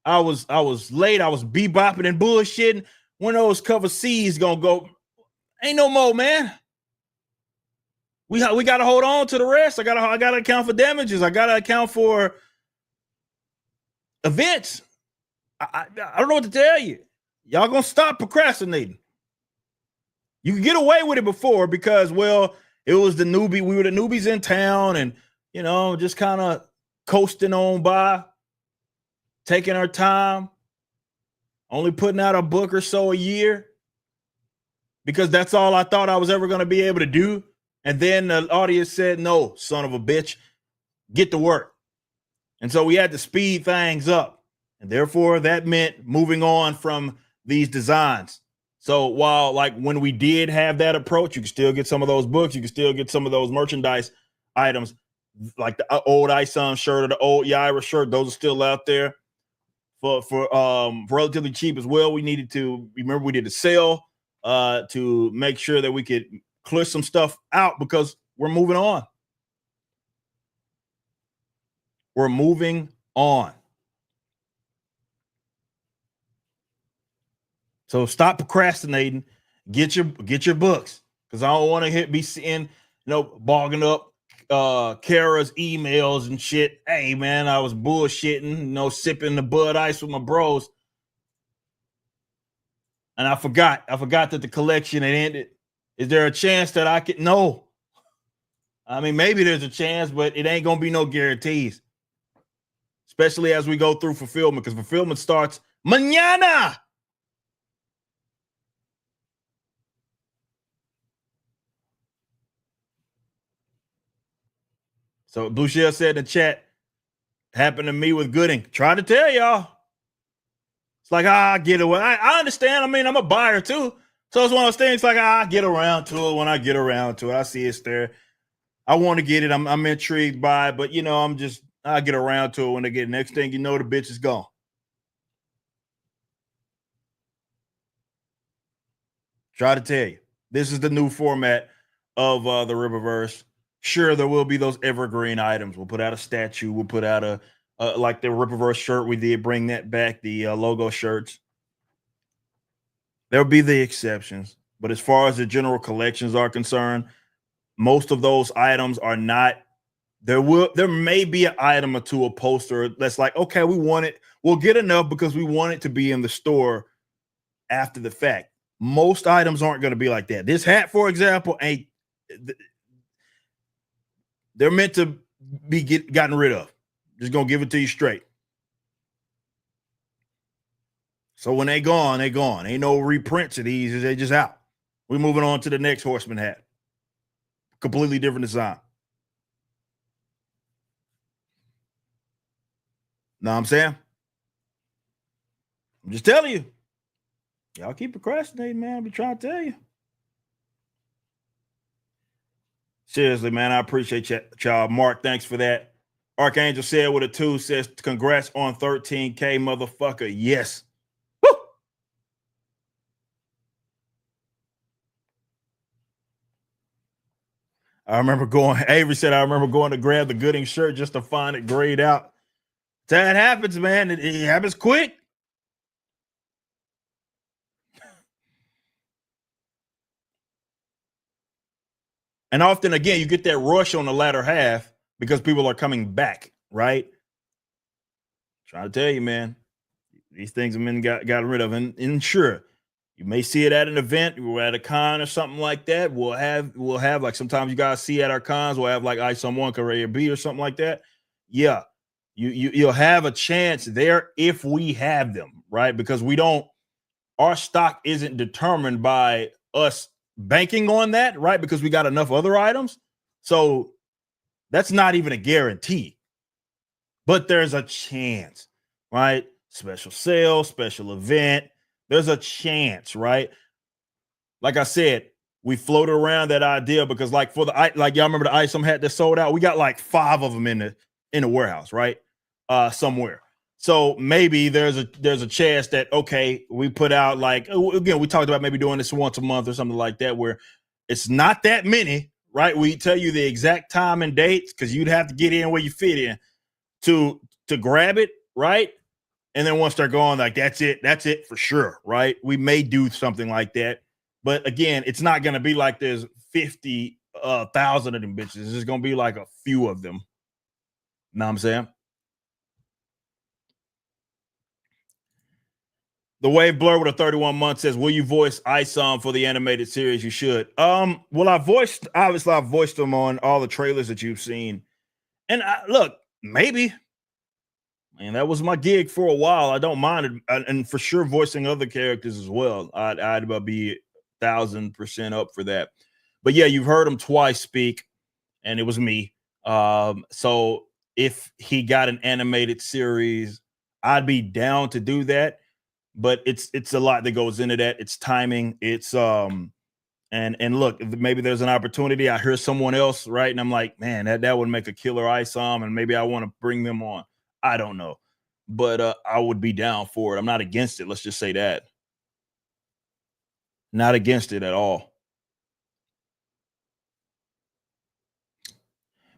I was late. I was bebopping and bullshitting. When those cover C's gonna go, ain't no more, man. We got to hold on to the rest. I gotta account for damages. I gotta account for events. I don't know what to tell you. Y'all gonna stop procrastinating. You could get away with it before because, well, it was the newbie. We were the newbies in town, and just kind of coasting on by, taking our time, only putting out a book or so a year because that's all I thought I was ever going to be able to do. And then the audience said, no, son of a bitch, get to work. And so we had to speed things up. And therefore, that meant moving on from these designs. So while, like, when we did have that approach, you can still get some of those books. You can still get some of those merchandise items, like the old Isom shirt or the old Yaira shirt. Those are still out there for relatively cheap as well. We did a sale to make sure that we could clear some stuff out because we're moving on. We're moving on. So stop procrastinating. Get your books, because I don't want to be seeing, bogging up Kara's emails and shit. Hey man, I was bullshitting, sipping the Bud Ice with my bros, and I forgot that the collection had ended. Is there a chance that I could? No. I mean, maybe there's a chance, but it ain't gonna be no guarantees, especially as we go through fulfillment, because fulfillment starts mañana. So Blue Shell said in the chat, happened to me with Gooding. Try to tell y'all. It's like, I get away. I understand. I mean, I'm a buyer too. So it's one of those things like, I get around to it when I get around to it. I see it's there. I want to get it. I'm intrigued by it, but I get around to it when I get it. Next thing you know, the bitch is gone. Try to tell you. This is the new format of the Riververse. Sure, there will be those evergreen items. We'll put out a statue. We'll put out a like the Riververse shirt. We did bring that back, the logo shirts. There'll be the exceptions. But as far as the general collections are concerned, most of those items are not. There may be an item or two, a poster that's like, okay, we want it. We'll get enough because we want it to be in the store after the fact. Most items aren't going to be like that. This hat, for example, they're meant to be gotten rid of. Just gonna give it to you straight. So when they gone, they gone. Ain't no reprints of these. They just out. We're moving on to the next Horseman hat. Completely different design. Know what I'm saying? I'm just telling you. Y'all keep procrastinating, man. I'll be trying to tell you. Seriously, man, I appreciate y'all. Mark, thanks for that. Archangel said with a 2 says, congrats on 13K, motherfucker. Yes. Woo! Avery said, I remember going to grab the Gooding shirt just to find it grayed out. That happens, man. It happens quick. And often, again, you get that rush on the latter half because people are coming back, right? Trying to tell you, man, these things have been gotten rid of. And sure, you may see it at an event, we're at a con or something like that. We'll have like sometimes you guys see at our cons, we'll have like Ice on 1 Career B or something like that. Yeah, you'll have a chance there if we have them, right? Because our stock isn't determined by us banking on that, right? Because we got enough other items. So that's not even a guarantee. But there's a chance, right? Special sale, special event. There's a chance, right? Like I said, we floated around that idea because, like, for the like, y'all remember the ISOM hat that sold out? We got like 5 of them in the warehouse, right? Somewhere. So maybe there's a chance that, okay, we put out, like, again, we talked about maybe doing this once a month or something like that, where it's not that many, right? We tell you the exact time and dates because you'd have to get in where you fit in to grab it, right? And then once they're gone, like, that's it for sure, right? We may do something like that, but again, it's not going to be like there's 50,000 of them bitches. It's just going to be like a few of them. Know what I'm saying? The Wave Blur with a 31 month says, will you voice ISOM for the animated series? You should. Well, I voiced them on all the trailers that you've seen. And look, maybe. And that was my gig for a while. I don't mind it. And for sure voicing other characters as well. I'd be 1,000% up for that. But yeah, you've heard him twice speak, and it was me. So if he got an animated series, I'd be down to do that. But it's a lot that goes into that. It's timing. It's and look, maybe there's an opportunity. I hear someone else, right? And I'm like, man, that would make a killer ISOM, and maybe I want to bring them on. I don't know. But I would be down for it. I'm not against it. Let's just say that. Not against it at all.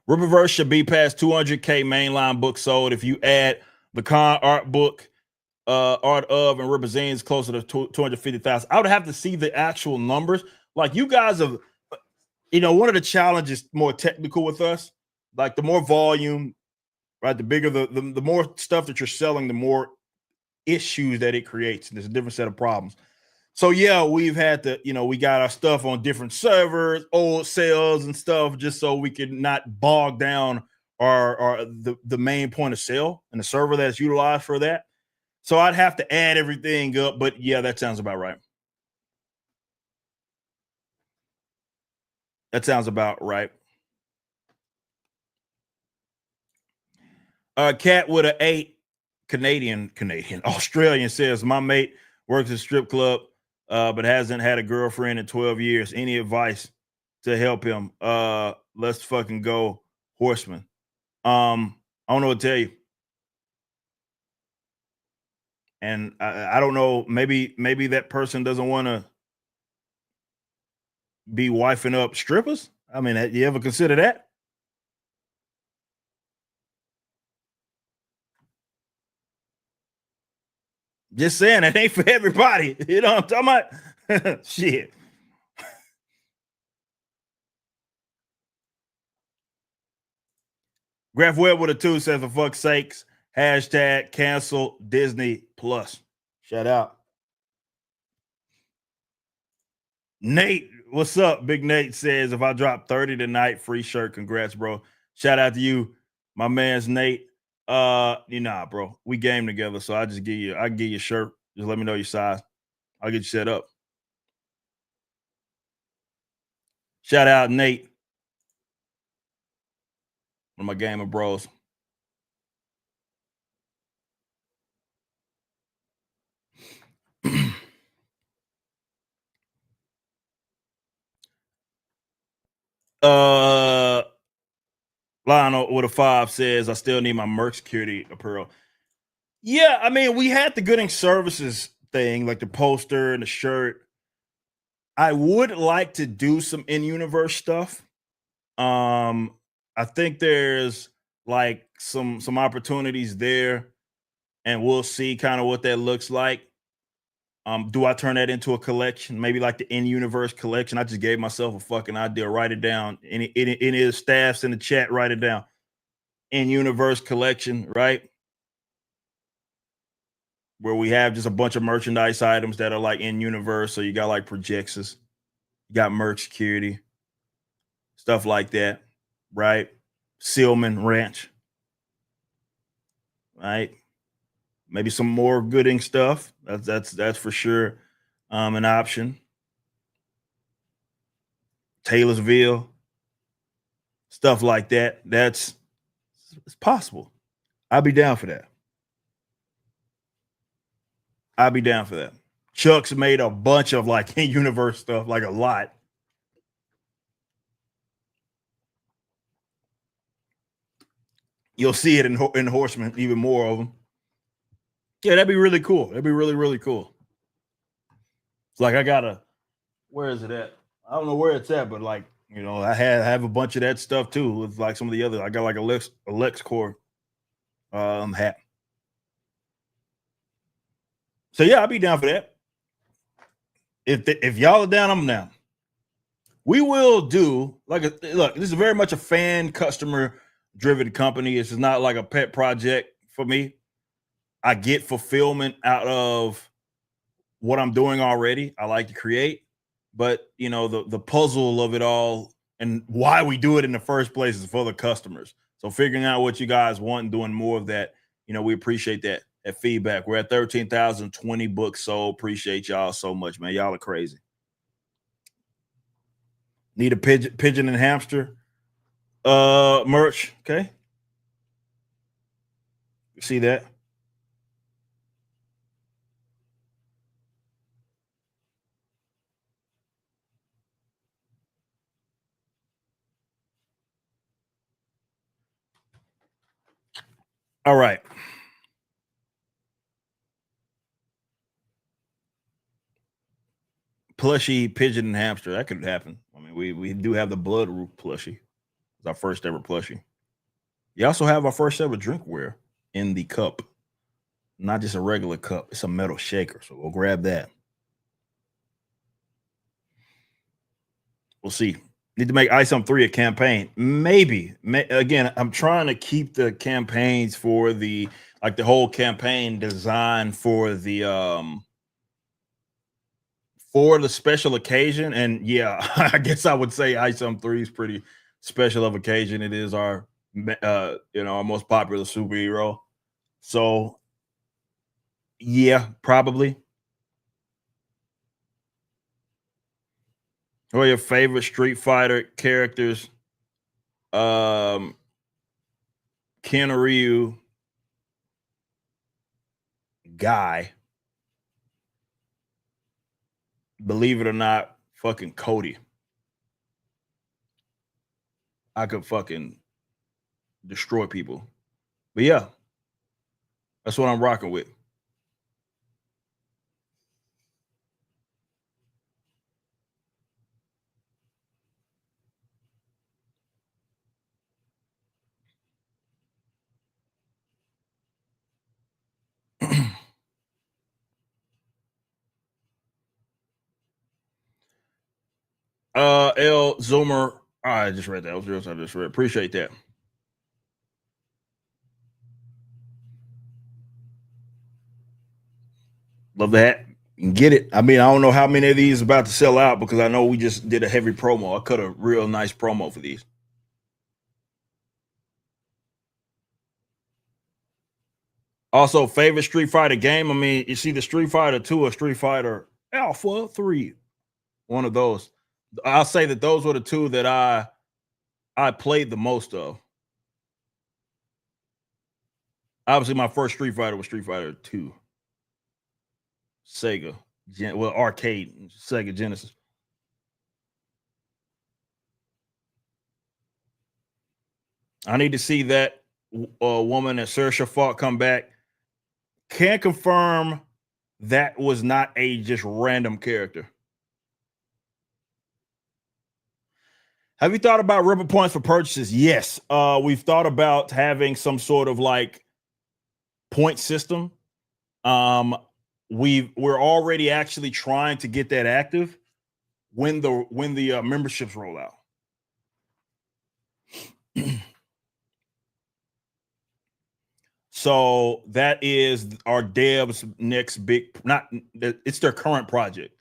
Riververse should be past 200K mainline book sold. If you add the con art book, art of, and represents closer to 250,000. I would have to see the actual numbers. Like, you guys have, one of the challenges more technical with us, like the more volume, right? The bigger the more stuff that you're selling, the more issues that it creates. And there's a different set of problems. So yeah, we've had to, we got our stuff on different servers, old sales and stuff, just so we could not bog down the main point of sale and the server that's utilized for that. So I'd have to add everything up, but yeah, that sounds about right. That sounds about right. Cat with an 8, Canadian, Australian says, my mate works at a strip club, but hasn't had a girlfriend in 12 years. Any advice to help him? Let's fucking go, Horseman. I don't know what to tell you. And I don't know, maybe that person doesn't want to be wifing up strippers. I mean, you ever consider that? Just saying, it ain't for everybody. You know what I'm talking about? Shit. Graph Web with a 2 says, for fuck's sakes, hashtag cancel Disney Plus. Shout out. Nate, what's up? Big Nate says, if I drop 30 tonight, free shirt. Congrats, bro. Shout out to you, my man's Nate. Bro, we game together, so I can give you a shirt. Just let me know your size. I'll get you set up. Shout out Nate, one of my gamer bros. Lionel with a 5 says, I still need my Merc security apparel. Yeah, I mean, we had the Gooding Services thing, like the poster and the shirt. I would like to do some in-universe stuff. I think there's like some opportunities there, and we'll see kind of what that looks like. Do I turn that into a collection? Maybe like the in-universe collection. I just gave myself a fucking idea. Write it down. Any of the staffs in the chat, write it down. In-universe collection, right? Where we have just a bunch of merchandise items that are like in-universe. So you got like projections, you got merch security, stuff like that, right? Sealman Ranch, right? Maybe some more Gooding stuff. That's for sure an option. Taylorsville, stuff like that. It's possible. I'll be down for that. Chuck's made a bunch of like in-universe stuff, like a lot. You'll see it in Horseman, even more of them. Yeah, that'd be really cool. That'd be really, really cool. It's like I gotta, where is it at? I don't know where it's at, but like, you know, I have a bunch of that stuff too. With like some of the other, I got like a LexCorp hat. So yeah, I'll be down for that. If y'all are down, I'm down. We will do like look. This is very much a fan customer driven company. This is not like a pet project for me. I get fulfillment out of what I'm doing already. I like to create, but you know the puzzle of it all and why we do it in the first place is for the customers. So figuring out what you guys want and doing more of that, you know, we appreciate that feedback. We're at 13,020 books sold. Appreciate y'all so much, man. Y'all are crazy. Need a pigeon and hamster merch. Okay, you see that? All right. Plushie, pigeon, and hamster. That could happen. I mean, we do have the Bloodruth plushie. It's our first ever plushie. You also have our first ever drinkware in the cup. Not just a regular cup. It's a metal shaker. So we'll grab that. We'll see. Need to make ISOM 3 a campaign. Maybe. Again, I'm trying to keep the campaigns for the whole campaign design for the special occasion. And yeah, I guess I would say ISOM 3 is pretty special of occasion. It is our our most popular superhero. So yeah, probably. Who are your favorite Street Fighter characters? Ken Ryu, Guy. Believe it or not, fucking Cody. I could fucking destroy people. But yeah, that's what I'm rocking with. L Zoomer. I just read that. I just read. Appreciate that. Love that. Get it. I mean, I don't know how many of these are about to sell out because I know we just did a heavy promo. I cut a real nice promo for these. Also, favorite Street Fighter game. I mean, you see the Street Fighter 2 or Street Fighter Alpha 3. One of those. I'll say that those were the two that I played the most of. Obviously, my first Street Fighter was Street Fighter 2. Sega. Arcade. Sega Genesis. I need to see that woman that Saoirse fought come back. Can't confirm that was not a just random character. Have you thought about ripple points for purchases? Yes. We've thought about having some sort of like point system. We're already actually trying to get that active when the memberships roll out. So that is our devs' next big, it's their current project.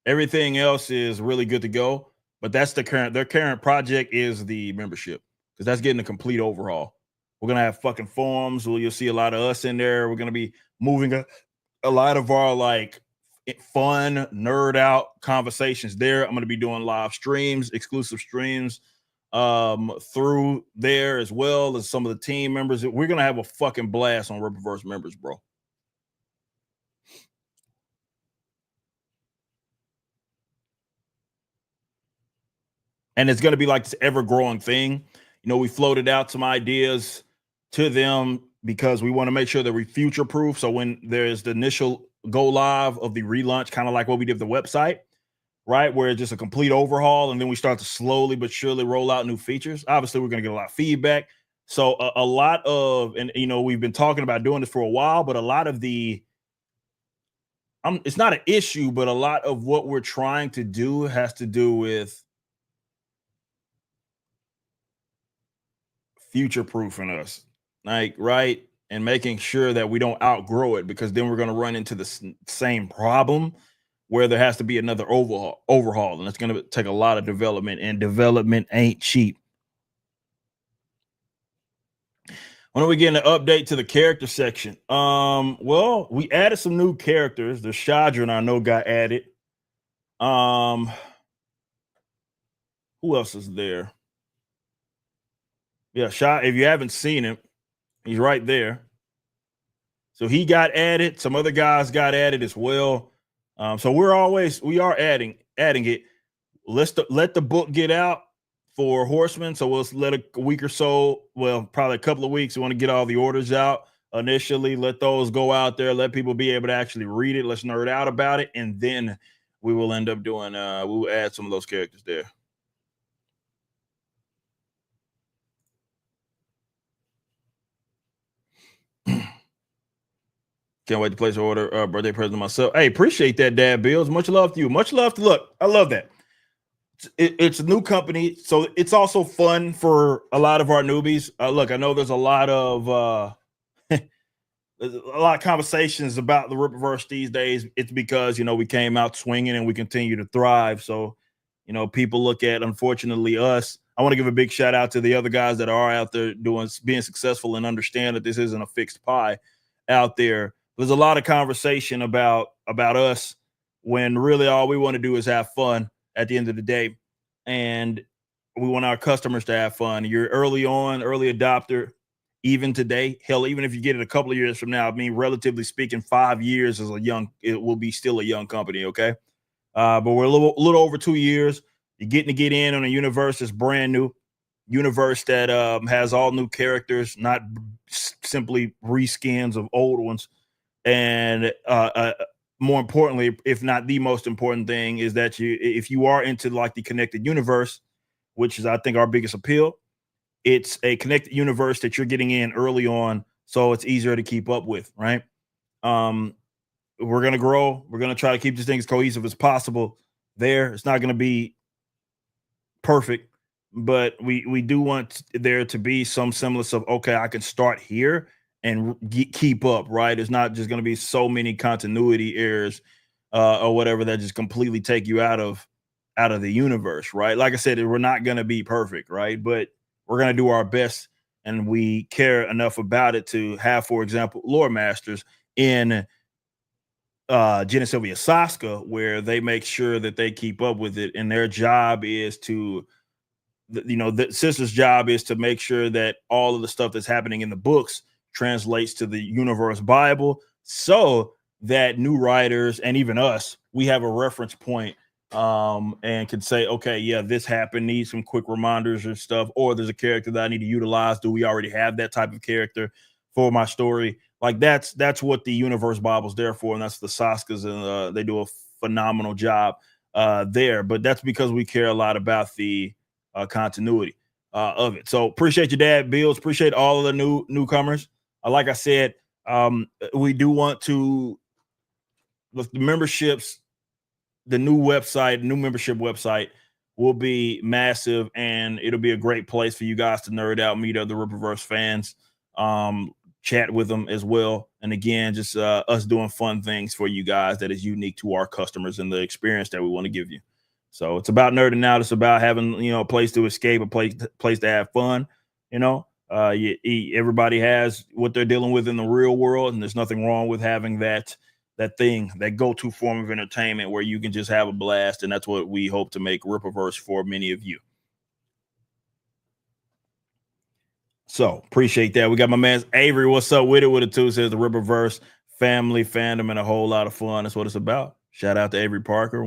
Everything else is really good to go, but that's their current project is the membership because that's getting a complete overhaul. We're gonna have fucking forums where you'll see a lot of us in there. We're gonna be moving a lot of our like fun nerd out conversations there. I'm gonna be doing live streams, exclusive streams through there as well as some of the team members. We're gonna have a fucking blast on Rippaverse members, bro. And it's gonna be like this ever-growing thing. You know, we floated out some ideas to them because we want to make sure that we future proof. So when there's the initial go live of the relaunch, kind of like what we did with the website, right, where it's just a complete overhaul, and then we start to slowly but surely roll out new features. Obviously, we're going to get a lot of feedback. So a lot of, and we've been talking about doing this for a while, but a lot of the, it's not an issue, but a lot of what we're trying to do has to do with future proofing us, like, right, and making sure that we don't outgrow it, because then we're going to run into the same problem where there has to be another overhaul, and it's going to take a lot of development, and development ain't cheap. When are we getting an update to the character section? Well, we added some new characters. The Shadran, I know, got added. Who else is there? Yeah, if you haven't seen him, he's right there. So he got added. Some other guys got added as well. So we are adding it. Let the book get out for Horseman. So we'll let a week or so, well, probably a couple of weeks. We want to get all the orders out initially. Let those go out there. Let people be able to actually read it. Let's nerd out about it, and then we will end up doing. We'll add some of those characters there. Can't wait to place an order. Birthday present to myself. Hey, appreciate that, Dad Bills. Much love to you. Much love to look. I love that. It's a new company, so it's also fun for a lot of our newbies. Look, I know there's a lot of conversations about the Rippaverse these days. It's because we came out swinging and we continue to thrive. So people look at, unfortunately, us. I want to give a big shout out to the other guys that are out there being successful, and understand that this isn't a fixed pie out there. There's a lot of conversation about us, when really all we want to do is have fun at the end of the day. And we want our customers to have fun. You're early adopter, even today. Hell, even if you get it a couple of years from now, I mean, relatively speaking, 5 years it will be still a young company. Okay. But we're a little over 2 years. You're getting to get in on a universe that's brand new, universe that has all new characters, not simply reskins of old ones. And more importantly, if not the most important thing, is that if you are into like the connected universe, which is, I think, our biggest appeal, it's a connected universe that you're getting in early on, so it's easier to keep up with, right? We're going to grow. We're going to try to keep this thing as cohesive as possible there. It's not going to be perfect, but we do want there to be some semblance of, okay, I can start here and keep up, right? It's not just going to be so many continuity errors or whatever that just completely take you out of the universe, right? Like I said, we're not going to be perfect, right? But we're going to do our best, and we care enough about it to have, for example, lore masters in Genesylvia Saska, where they make sure that they keep up with it, and their job is to, the sister's job is to make sure that all of the stuff that's happening in the books translates to the universe Bible, so that new writers, and even us, we have a reference point and can say, okay, yeah, this happened, needs some quick reminders or stuff, or there's a character that I need to utilize. Do we already have that type of character for my story? Like that's what the universe Bible's there for, and that's the Saskas, and they do a phenomenal job there. But that's because we care a lot about the continuity of it. So appreciate your Dad Bills. Appreciate all of the newcomers. Like I said, we do want to, with the memberships, the new membership website will be massive, and it'll be a great place for you guys to nerd out, meet other Rippaverse fans, chat with them as well. And again, just us doing fun things for you guys that is unique to our customers and the experience that we want to give you. So it's about nerding out. It's about having, a place to escape, a place to have fun. Everybody has what they're dealing with in the real world, and there's nothing wrong with having that go-to form of entertainment where you can just have a blast. And that's what we hope to make Rippaverse for many of you. So appreciate that. We got my man Avery. What's up with it too? Says the Rippaverse family, fandom, and a whole lot of fun. That's what it's about. Shout out to Avery Parker,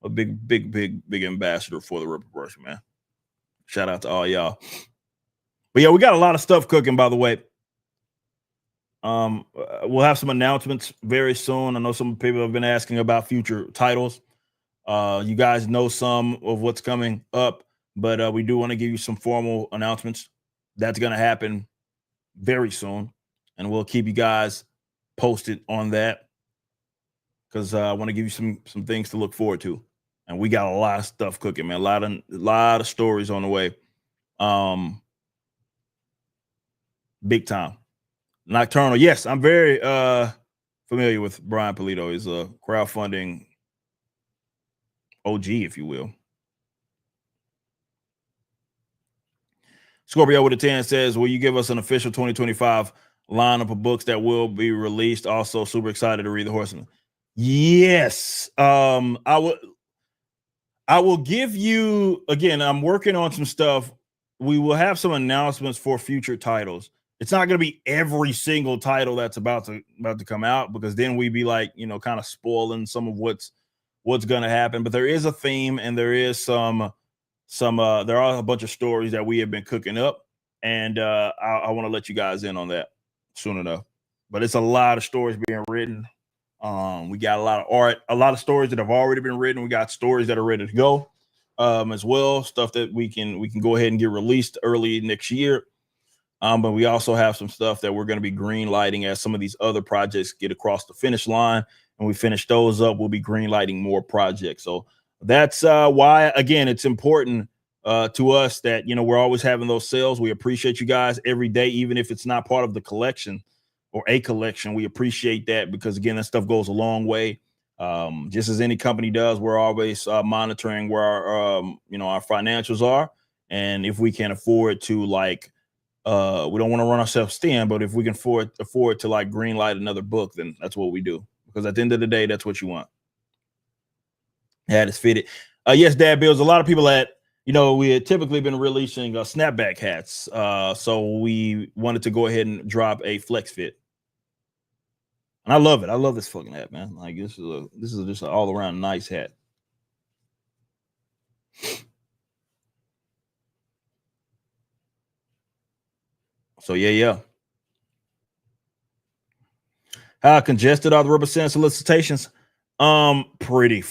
a big ambassador for the Rippaverse, man. Shout out to all y'all. But yeah, we got a lot of stuff cooking, by the way. We'll have some announcements very soon. I know some people have been asking about future titles. You guys know some of what's coming up, but we do want to give you some formal announcements. That's going to happen very soon, and we'll keep you guys posted on that because I want to give you some things to look forward to. And we got a lot of stuff cooking, man. A lot of stories on the way. Big time. Nocturnal. Yes, I'm very familiar with Brian Polito. He's a crowdfunding OG, if you will. Scorpio with a 10 says, will you give us an official 2025 lineup of books that will be released? Also, super excited to read The Horseman. Yes. I will give you, again, I'm working on some stuff. We will have some announcements for future titles. It's not going to be every single title that's about to come out, because then we'd be like, kind of spoiling some of what's going to happen. But there is a theme, and there is there are a bunch of stories that we have been cooking up, and I want to let you guys in on that soon enough. But it's a lot of stories being written. We got a lot of art, a lot of stories that have already been written. We got stories that are ready to go as well, stuff that we can go ahead and get released early next year. But we also have some stuff that we're going to be green lighting as some of these other projects get across the finish line. And we finish those up, we'll be green lighting more projects. So that's why, again, it's important to us that, we're always having those sales. We appreciate you guys every day, even if it's not part of the collection or a collection. We appreciate that because, again, that stuff goes a long way. Just as any company does, we're always monitoring where our financials are. And if we can afford to, we don't want to run ourselves thin, but if we can afford to like green light another book, then that's what we do. Because at the end of the day, that's what you want. Hat is fitted. Yes, Dad Bills. A lot of people we had typically been releasing snapback hats. So we wanted to go ahead and drop a flex fit. And I love it. I love this fucking hat, man. Like this is just an all around nice hat. So yeah. How congested are the rubber sand solicitations? Pretty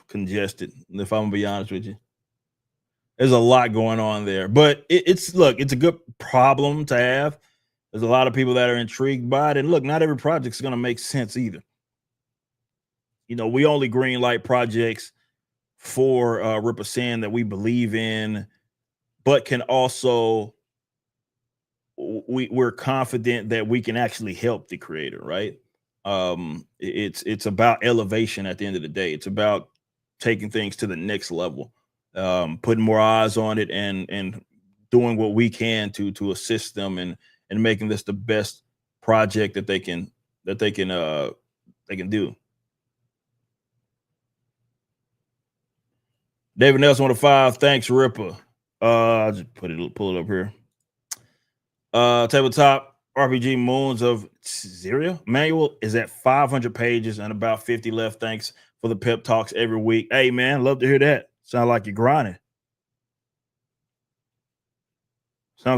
congested, if I'm gonna be honest with you. There's a lot going on there, but it's a good problem to have. There's a lot of people that are intrigued by it, and look, not every project is gonna make sense either. We only green light projects for rubber sand that we believe in, but can also we're confident that we can actually help the creator, right? It's about elevation at the end of the day. It's about taking things to the next level, putting more eyes on it and doing what we can to assist them and making this the best project that they can do. David Nelson 105, thanks, Ripper. I'll just pull it up here. Tabletop RPG Moons of Syria manual is at 500 pages and about 50 left. Thanks for the pep talks every week. Hey, man, love to hear that. Sounds like you're grinding. I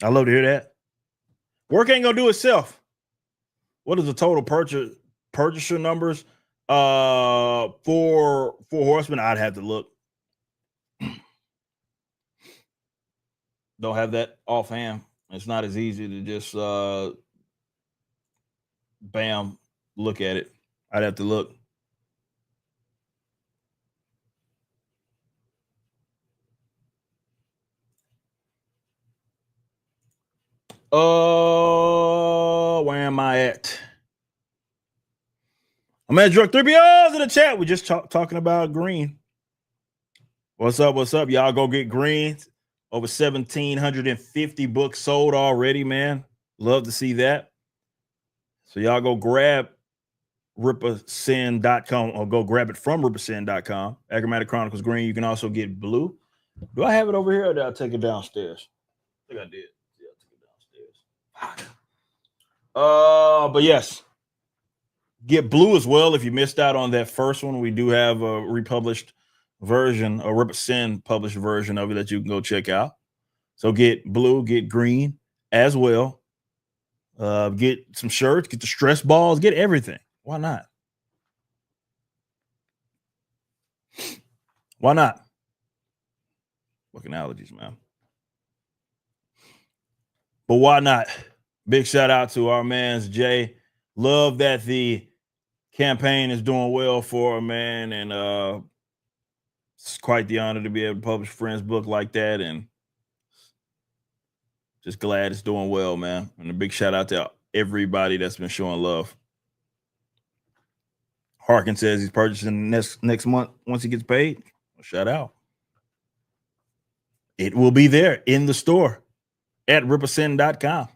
love to hear that. Work ain't gonna do itself. What is the total purchaser numbers for Horseman? I'd have to look. Don't have that offhand. It's not as easy to just bam, look at it. I'd have to look. Where am I at? I'm at Drug 3BOs in the chat. We're just talking about green. What's up? Y'all go get green. Over 1,750 books sold already, man. Love to see that. So y'all go grab rippersin.com or go grab it from rippersin.com. Acromatic Chronicles Green. You can also get blue. Do I have it over here or did I take it downstairs? I think I did. Yeah, I took it downstairs. But yes. Get blue as well if you missed out on that first one. We do have a republished version, a Ripper Sin published version of it that you can go check out. So get blue, get green as well. Get some shirts, get the stress balls, get everything. Why not? Why not? Fucking allergies, man. But why not? Big shout out to our man's Jay. Love that the campaign is doing well for him, man. And it's quite the honor to be able to publish a friend's book like that. And just glad it's doing well, man. And a big shout out to everybody that's been showing love. Harkin says he's purchasing next month once he gets paid. Shout out. It will be there in the store at rippersin.com.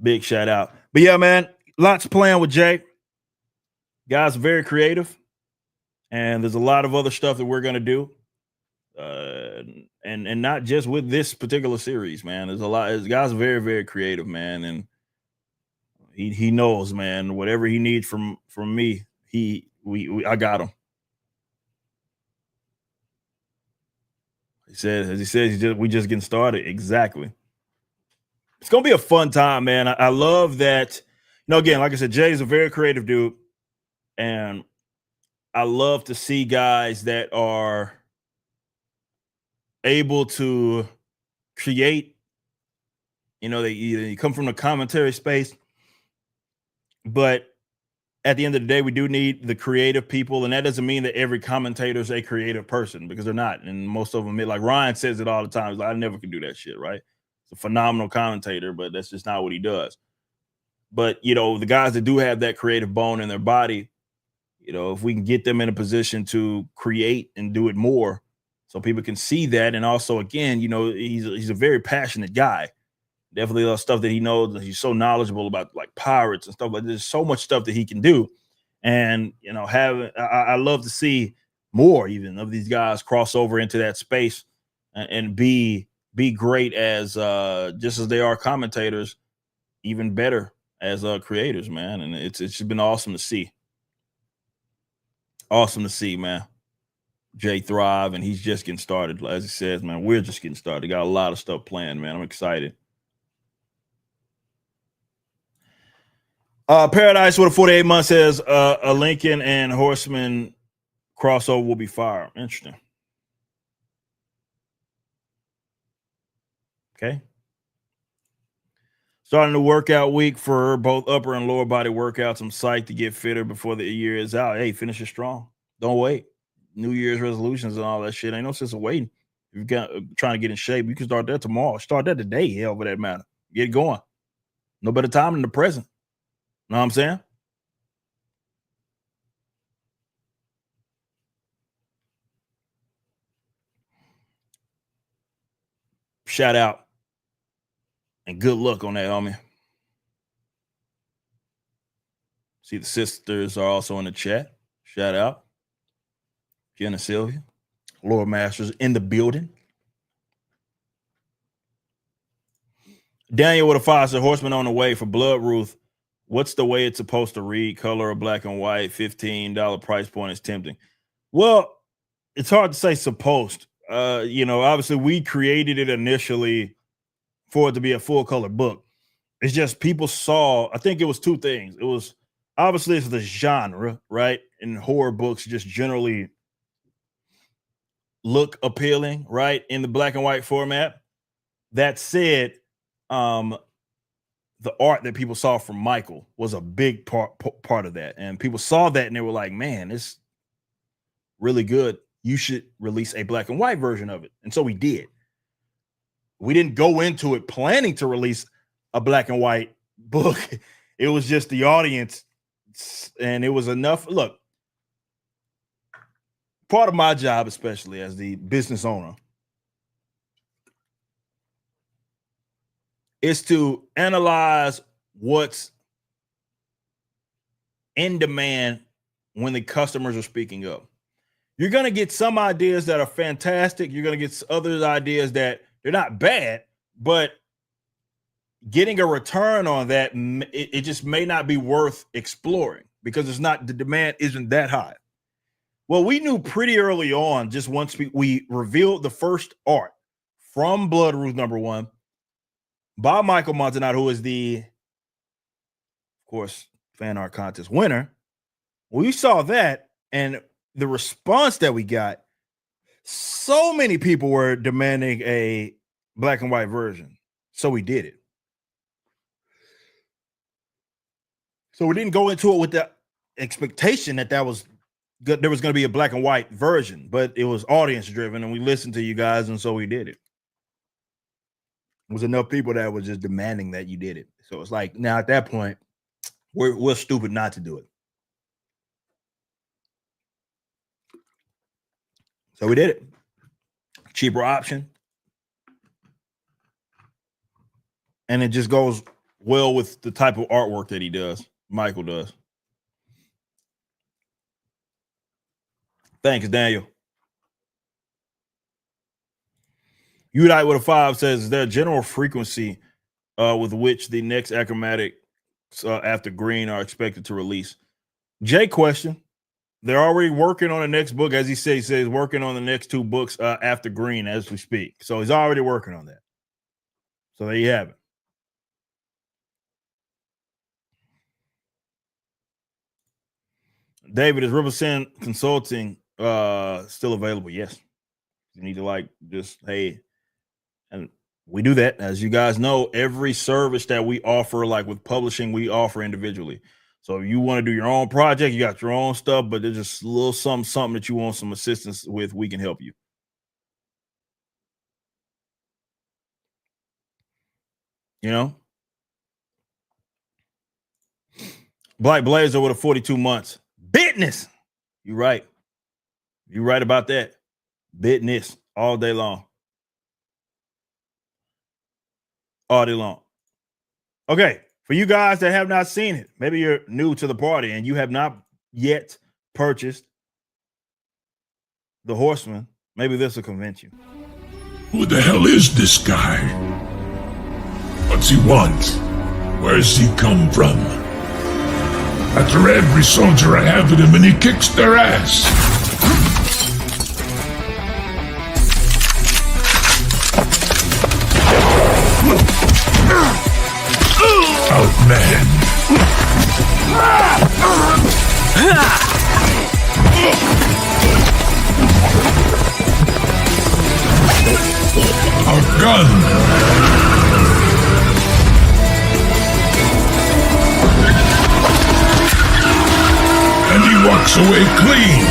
Big shout out. But yeah, man, lots playing with Jay. Guys are very creative. And there's a lot of other stuff that we're going to do. And not just with this particular series, man. There's a lot. This guy's very, very creative, man. And he knows, man, whatever he needs from me, I got him. He says, we just getting started. Exactly. It's going to be a fun time, man. I love that. Again, like I said, Jay's a very creative dude. And I love to see guys that are able to create. They come from the commentary space. But at the end of the day, we do need the creative people. And that doesn't mean that every commentator is a creative person, because they're not. And most of them, like Ryan says it all the time. He's like, I never can do that shit, right? He's a phenomenal commentator, but that's just not what he does. But, the guys that do have that creative bone in their body, if we can get them in a position to create and do it more so people can see that. And also, again, he's a very passionate guy. Definitely a lot of stuff that he knows. He's so knowledgeable about like pirates and stuff. Like there's so much stuff that he can do. And, I love to see more even of these guys cross over into that space and be great as just as they are commentators, even better as creators, man. And it's just been awesome to see. Awesome to see, man. Jay thrive, and he's just getting started. As he says, man, we're just getting started. Got a lot of stuff planned, man. I'm excited. Paradise with a 48 months says a Lincoln and Horseman crossover will be fire. Interesting. Okay. Starting the workout week for both upper and lower body workouts. I'm psyched to get fitter before the year is out. Hey, finish it strong. Don't wait. New Year's resolutions and all that shit. Ain't no sense of waiting. If you're trying to get in shape, you can start that tomorrow. Start that today, hell, for that matter. Get it going. No better time than the present. Know what I'm saying? Shout out and good luck on that, homie. See, the sisters are also in the chat. Shout out. Jenna Sylvia, Lord Masters in the building. Daniel with a 5 said, Horseman on the way for Bloodruth. What's the way it's supposed to read? Color or black and white? $15 price point is tempting. Well, it's hard to say supposed. Obviously we created it initially for it to be a full color book. It's just people saw, I think it was two things. It was obviously it's the genre, right? And horror books just generally look appealing, right? In the black and white format. That said, the art that people saw from Michael was a big part of that. And people saw that and they were like, man, it's really good. You should release a black and white version of it. And so we did. We didn't go into it planning to release a black and white book. It was just the audience, and it was enough. Look, part of my job, especially as the business owner, is to analyze what's in demand when the customers are speaking up. You're going to get some ideas that are fantastic. You're going to get other ideas that they're not bad, but getting a return on that, it just may not be worth exploring because the demand isn't that high. Well, we knew pretty early on, just once we revealed the first art from Bloodruth #1 by Michael Montanat, who is the, of course, fan art contest winner. We saw that, and the response that we got, so many people were demanding a black and white version. So we did it. So we didn't go into it with the expectation that was good. There was going to be a black and white version, but it was audience driven, and we listened to you guys, and so we did it. There was enough people that were just demanding that you did it. So it's like, now at that point, we're stupid not to do it. So we did it. Cheaper option. And it just goes well with the type of artwork that he does. Michael does. Thanks, Daniel. Unite with a 5 says, is there a general frequency with which the next Acromatic after Green are expected to release? Jay question. They're already working on the next book. As he says working on the next 2 books after Green as we speak. So he's already working on that. So there you have it. David, is Riverson Consulting still available? Yes. You need to just, hey, and we do that. As you guys know, every service that we offer, like with publishing, we offer individually. So if you want to do your own project, you got your own stuff, but there's just a little something that you want some assistance with, we can help you. You know? Black Blazer with a 42 months. Business. You're right. You're right about that. Business all day long. All day long. Okay. For you guys that have not seen it, maybe you're new to the party and you have not yet purchased the Horseman. Maybe this will convince you. Who the hell is this guy? What's he want? Where's he come from? After every soldier I have with him and he kicks their ass. Outman. Outgunned. And he walks away clean.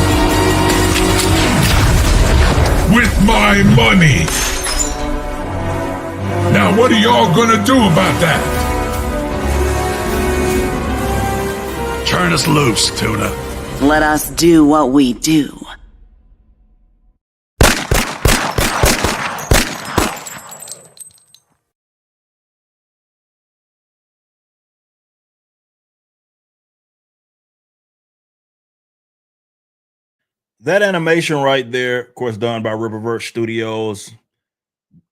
With my money. Now what are y'all gonna do about that? Turn us loose, Tuna. Let us do what we do. That animation right there, of course, done by Riververse Studios.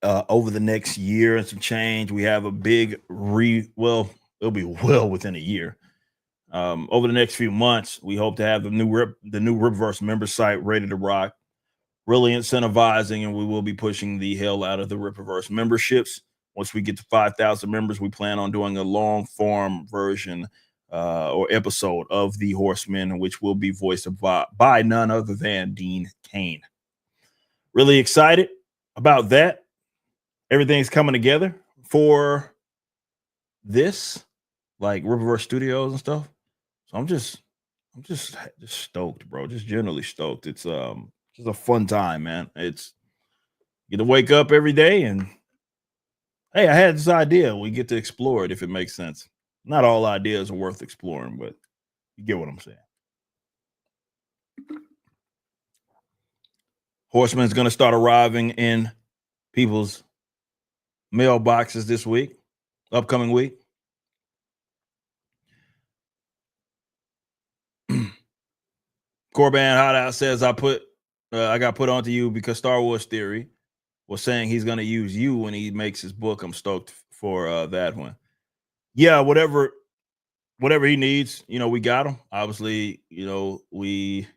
Over the next year and some change, we have a big it'll be well within a year. Over the next few months, we hope to have the new Riververse member site ready to rock, really incentivizing, and we will be pushing the hell out of the Riververse memberships. Once we get to 5,000 members, we plan on doing a long form version or episode of the Horseman, which will be voiced by none other than Dean Cain. Really excited about that. Everything's coming together for this, like Riververse Studios and stuff. So I'm just stoked, bro. Just generally stoked. It's just a fun time, man. It's you get to wake up every day and hey, I had this idea. We get to explore it if it makes sense. Not all ideas are worth exploring, but you get what I'm saying. Horseman's going to start arriving in people's mailboxes this week, upcoming week. Corban Hideout says I got put onto you because Star Wars Theory was saying he's going to use you when he makes his book. I'm stoked for that one. Yeah, whatever he needs, we got him. Obviously, we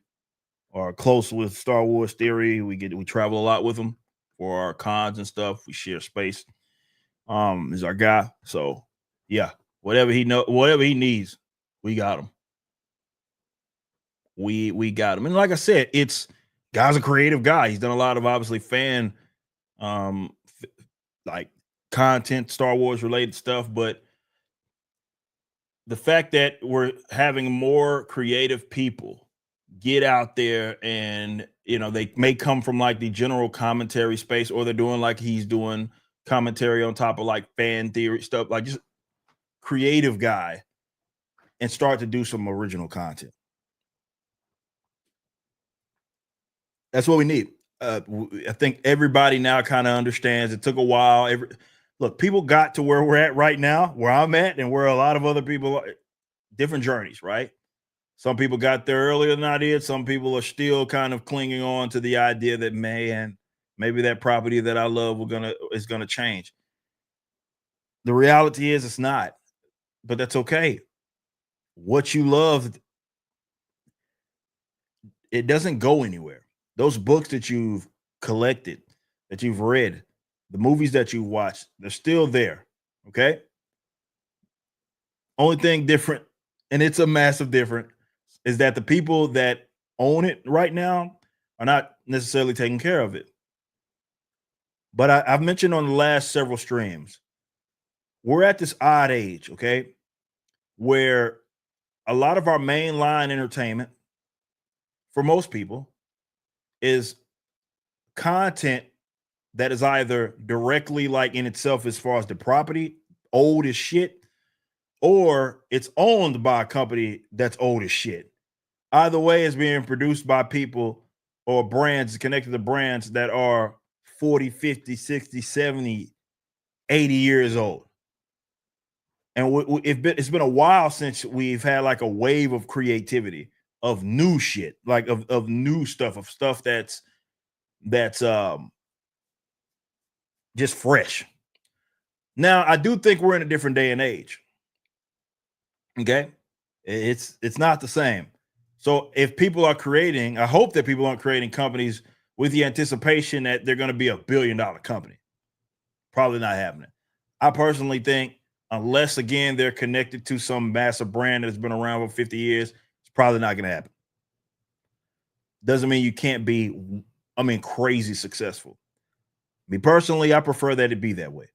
are close with Star Wars theory. We travel a lot with him for our cons and stuff. We share space. Is our guy. So yeah, whatever he needs, we got him. We got him. And like I said, guy's a creative guy. He's done a lot of obviously fan like content, Star Wars related stuff, but the fact that we're having more creative people get out there and they may come from like the general commentary space, or they're doing like he's doing commentary on top of like fan theory stuff, like just creative guy, and start to do some original content. That's what we need. I think everybody now kind of understands. It took a while. Look, people got to where we're at right now, where I'm at, and where a lot of other people are. Different journeys, right? Some people got there earlier than I did. Some people are still kind of clinging on to the idea that maybe that property that I love is gonna change. The reality is it's not, but that's okay. What you love, it doesn't go anywhere. Those books that you've collected, that you've read, the movies that you've watched, they're still there. Okay. Only thing different, and it's a massive difference, is that the people that own it right now are not necessarily taking care of it. But I've mentioned on the last several streams, we're at this odd age, okay, where a lot of our mainline entertainment, for most people, is content that is either directly like in itself as far as the property, old as shit, or it's owned by a company that's old as shit. Either way, it's being produced by people or brands connected to brands that are 40, 50, 60, 70, 80 years old. And it's been a while since we've had like a wave of creativity, of new shit, like of new stuff, of stuff that's just fresh. Now, I do think we're in a different day and age. Okay, it's not the same. So if people are creating, I hope that people aren't creating companies with the anticipation that they're going to be $1 billion company. Probably not happening. I personally think, unless again they're connected to some massive brand that's been around for 50 years, it's probably not going to happen. Doesn't mean you can't be, crazy successful. Me personally, I prefer that it be that way.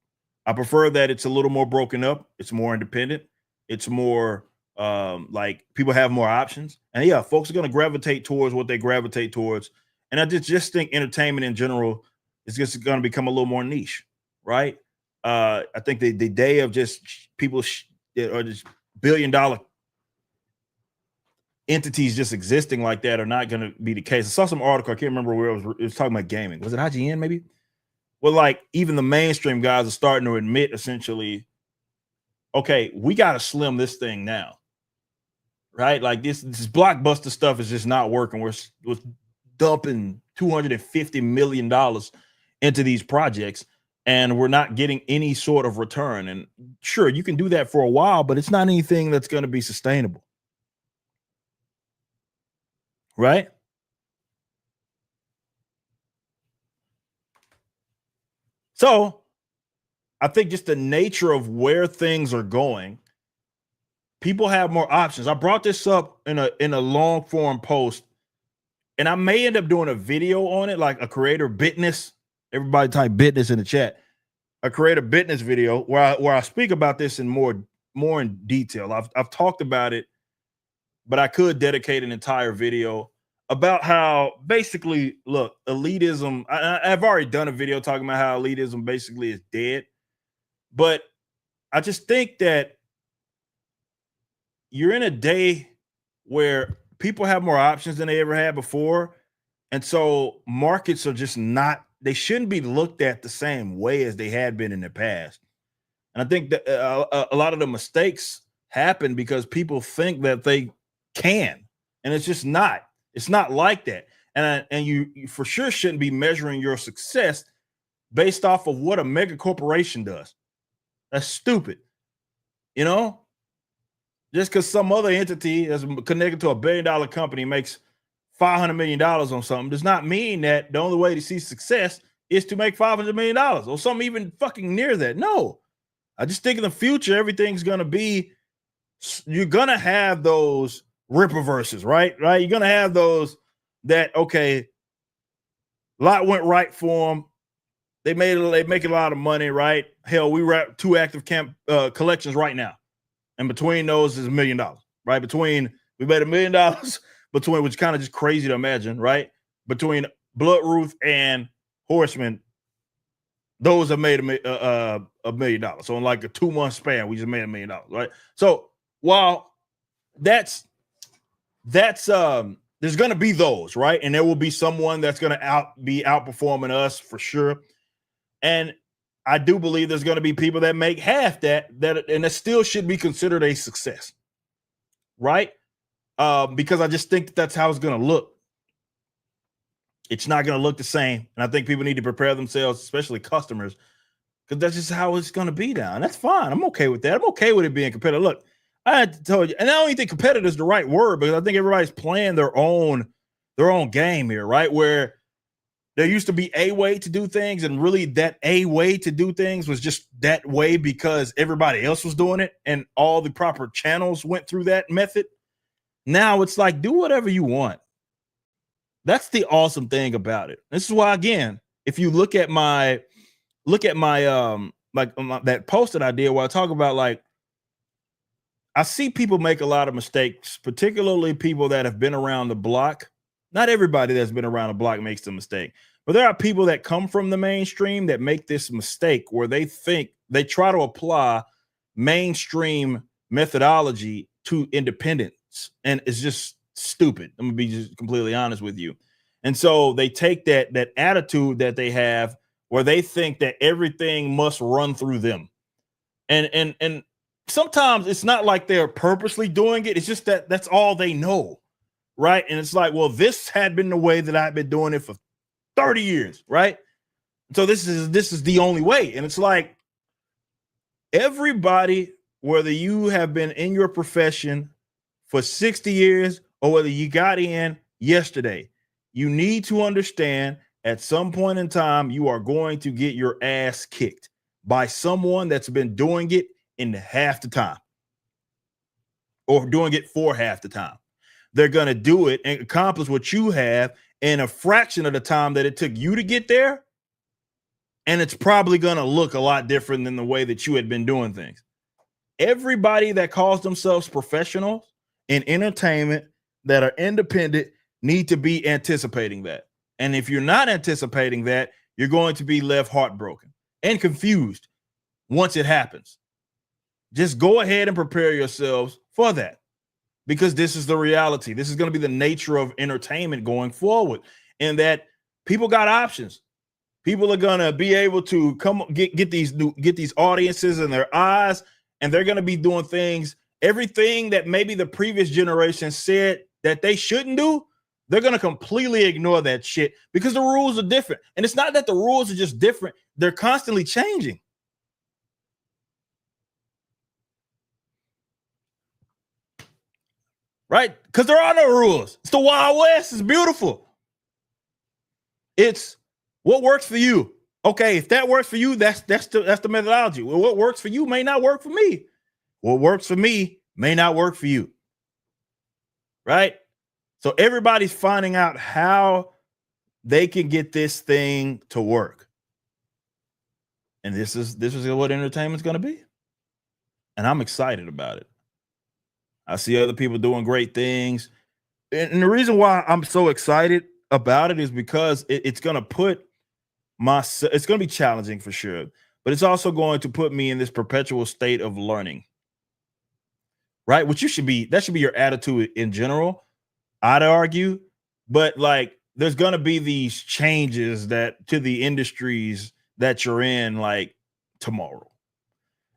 I prefer that it's a little more broken up. It's more independent. It's more like people have more options. And yeah, folks are going to gravitate towards what they gravitate towards. And I just think entertainment in general is just going to become a little more niche, right? I think the day of just people or just $1 billion entities just existing like that are not going to be the case. I saw some article. I can't remember where it was talking about gaming. Was it IGN maybe? Well, like even the mainstream guys are starting to admit essentially, okay, we got to slim this thing now, right? Like this blockbuster stuff is just not working. We're dumping $250 million into these projects, and we're not getting any sort of return. And sure, you can do that for a while, but it's not anything that's going to be sustainable, right? So I think just the nature of where things are going, people have more options. I brought this up in a long form post, and I may end up doing a video on it, like a creator business. Everybody type business in the chat. A creator business video where I speak about this in more in detail. I've talked about it, but I could dedicate an entire video about how basically, look, elitism. I've already done a video talking about how elitism basically is dead. But I just think that you're in a day where people have more options than they ever had before. And so markets are just they shouldn't be looked at the same way as they had been in the past. And I think that a lot of the mistakes happen because people think that they can, and it's just not. It's not like that. And you for sure shouldn't be measuring your success based off of what a mega corporation does. That's stupid. Just because some other entity that's connected to $1 billion company makes $500 million on something does not mean that the only way to see success is to make $500 million or something even fucking near that. No, I just think in the future, everything's going to be, you're going to have those rip reverses, right? Right. You're going to have those that, okay, a lot went right for them. They make a lot of money, right? Hell, we wrap 2 active collections right now. And between those is $1 million, right? We made $1 million between, which is kind of just crazy to imagine, right? Between Bloodruth and Horseman, those have made $1 million. So in like a 2-month span, we just made $1 million, right? So while that's there's going to be those, right? And there will be someone that's going to be outperforming us for sure. And I do believe there's going to be people that make half that and that still should be considered a success, right? Because I just think that's how it's going to look. It's not going to look the same. And I think people need to prepare themselves, especially customers, because that's just how it's going to be now. And that's fine. I'm okay with that. I'm okay with it being competitive. Look, I had to tell you, and I don't even think competitive is the right word, because I think everybody's playing their own game here, right? Where there used to be a way to do things, and really that a way to do things was just that way because everybody else was doing it and all the proper channels went through that method. Now it's like, do whatever you want. That's the awesome thing about it. This is why, again, if you look at my that post that I did where I talk about, like, I see people make a lot of mistakes, particularly people that have been around the block. Not everybody that's been around the block makes the mistake, but there are people that come from the mainstream that make this mistake where they think they try to apply mainstream methodology to independence, and it's just stupid. I'm gonna be just completely honest with you. And so they take that attitude that they have where they think that everything must run through them, and sometimes it's not like they're purposely doing it. It's just that that's all they know, right? And it's like, well, this had been the way that I've been doing it for 30 years, right? So this is the only way. And it's like, everybody, whether you have been in your profession for 60 years or whether you got in yesterday, you need to understand at some point in time, you are going to get your ass kicked by someone that's been doing it in half the time or doing it for half the time. They're going to do it and accomplish what you have in a fraction of the time that it took you to get there. And it's probably going to look a lot different than the way that you had been doing things. Everybody that calls themselves professionals in entertainment that are independent need to be anticipating that. And if you're not anticipating that, you're going to be left heartbroken and confused once it happens. Just go ahead and prepare yourselves for that, because this is the reality. This is going to be the nature of entertainment going forward, and that people got options. People are going to be able to come get these audiences in their eyes, and they're going to be doing things, everything that maybe the previous generation said that they shouldn't do. They're going to completely ignore that shit because the rules are different. And it's not that the rules are just different. They're constantly changing. Right? Because there are no rules. It's the Wild West. It's beautiful. It's what works for you. Okay, if that works for you, that's the methodology. Well, what works for you may not work for me. What works for me may not work for you. Right? So everybody's finding out how they can get this thing to work. And this is what entertainment's going to be. And I'm excited about it. I see other people doing great things. And the reason why I'm so excited about it is because it's going to put it's going to be challenging for sure, but it's also going to put me in this perpetual state of learning. Right? Which that should be your attitude in general, I'd argue. But like, there's going to be these changes that to the industries that you're in, like tomorrow.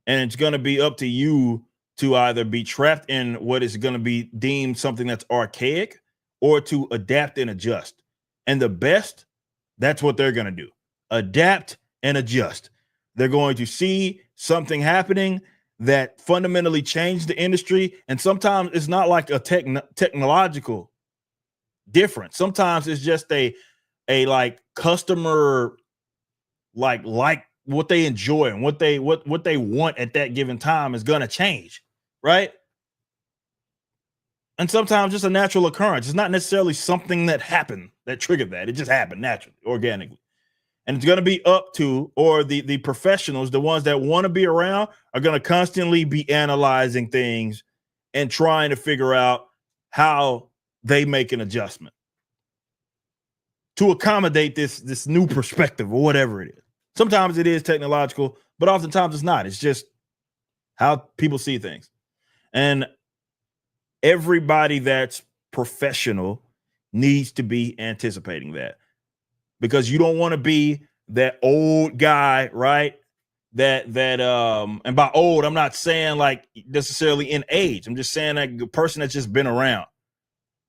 And it's going to be up to you to either be trapped in what is going to be deemed something that's archaic or to adapt and adjust. And the best, that's what they're going to do. Adapt and adjust. They're going to see something happening that fundamentally changed the industry. And sometimes it's not like a technological different. Sometimes it's just a like customer like what they enjoy and what they want at that given time is gonna change, right? And sometimes just a natural occurrence. It's not necessarily something that happened that triggered that. It just happened naturally, organically. And it's going to be up to, or the professionals, the ones that want to be around, are going to constantly be analyzing things and trying to figure out how they make an adjustment to accommodate this new perspective or whatever it is. Sometimes it is technological, but oftentimes it's not. It's just how people see things. And everybody that's professional needs to be anticipating that, because you don't want to be that old guy, right? That and by old, I'm not saying like necessarily in age. I'm just saying like a person that's just been around,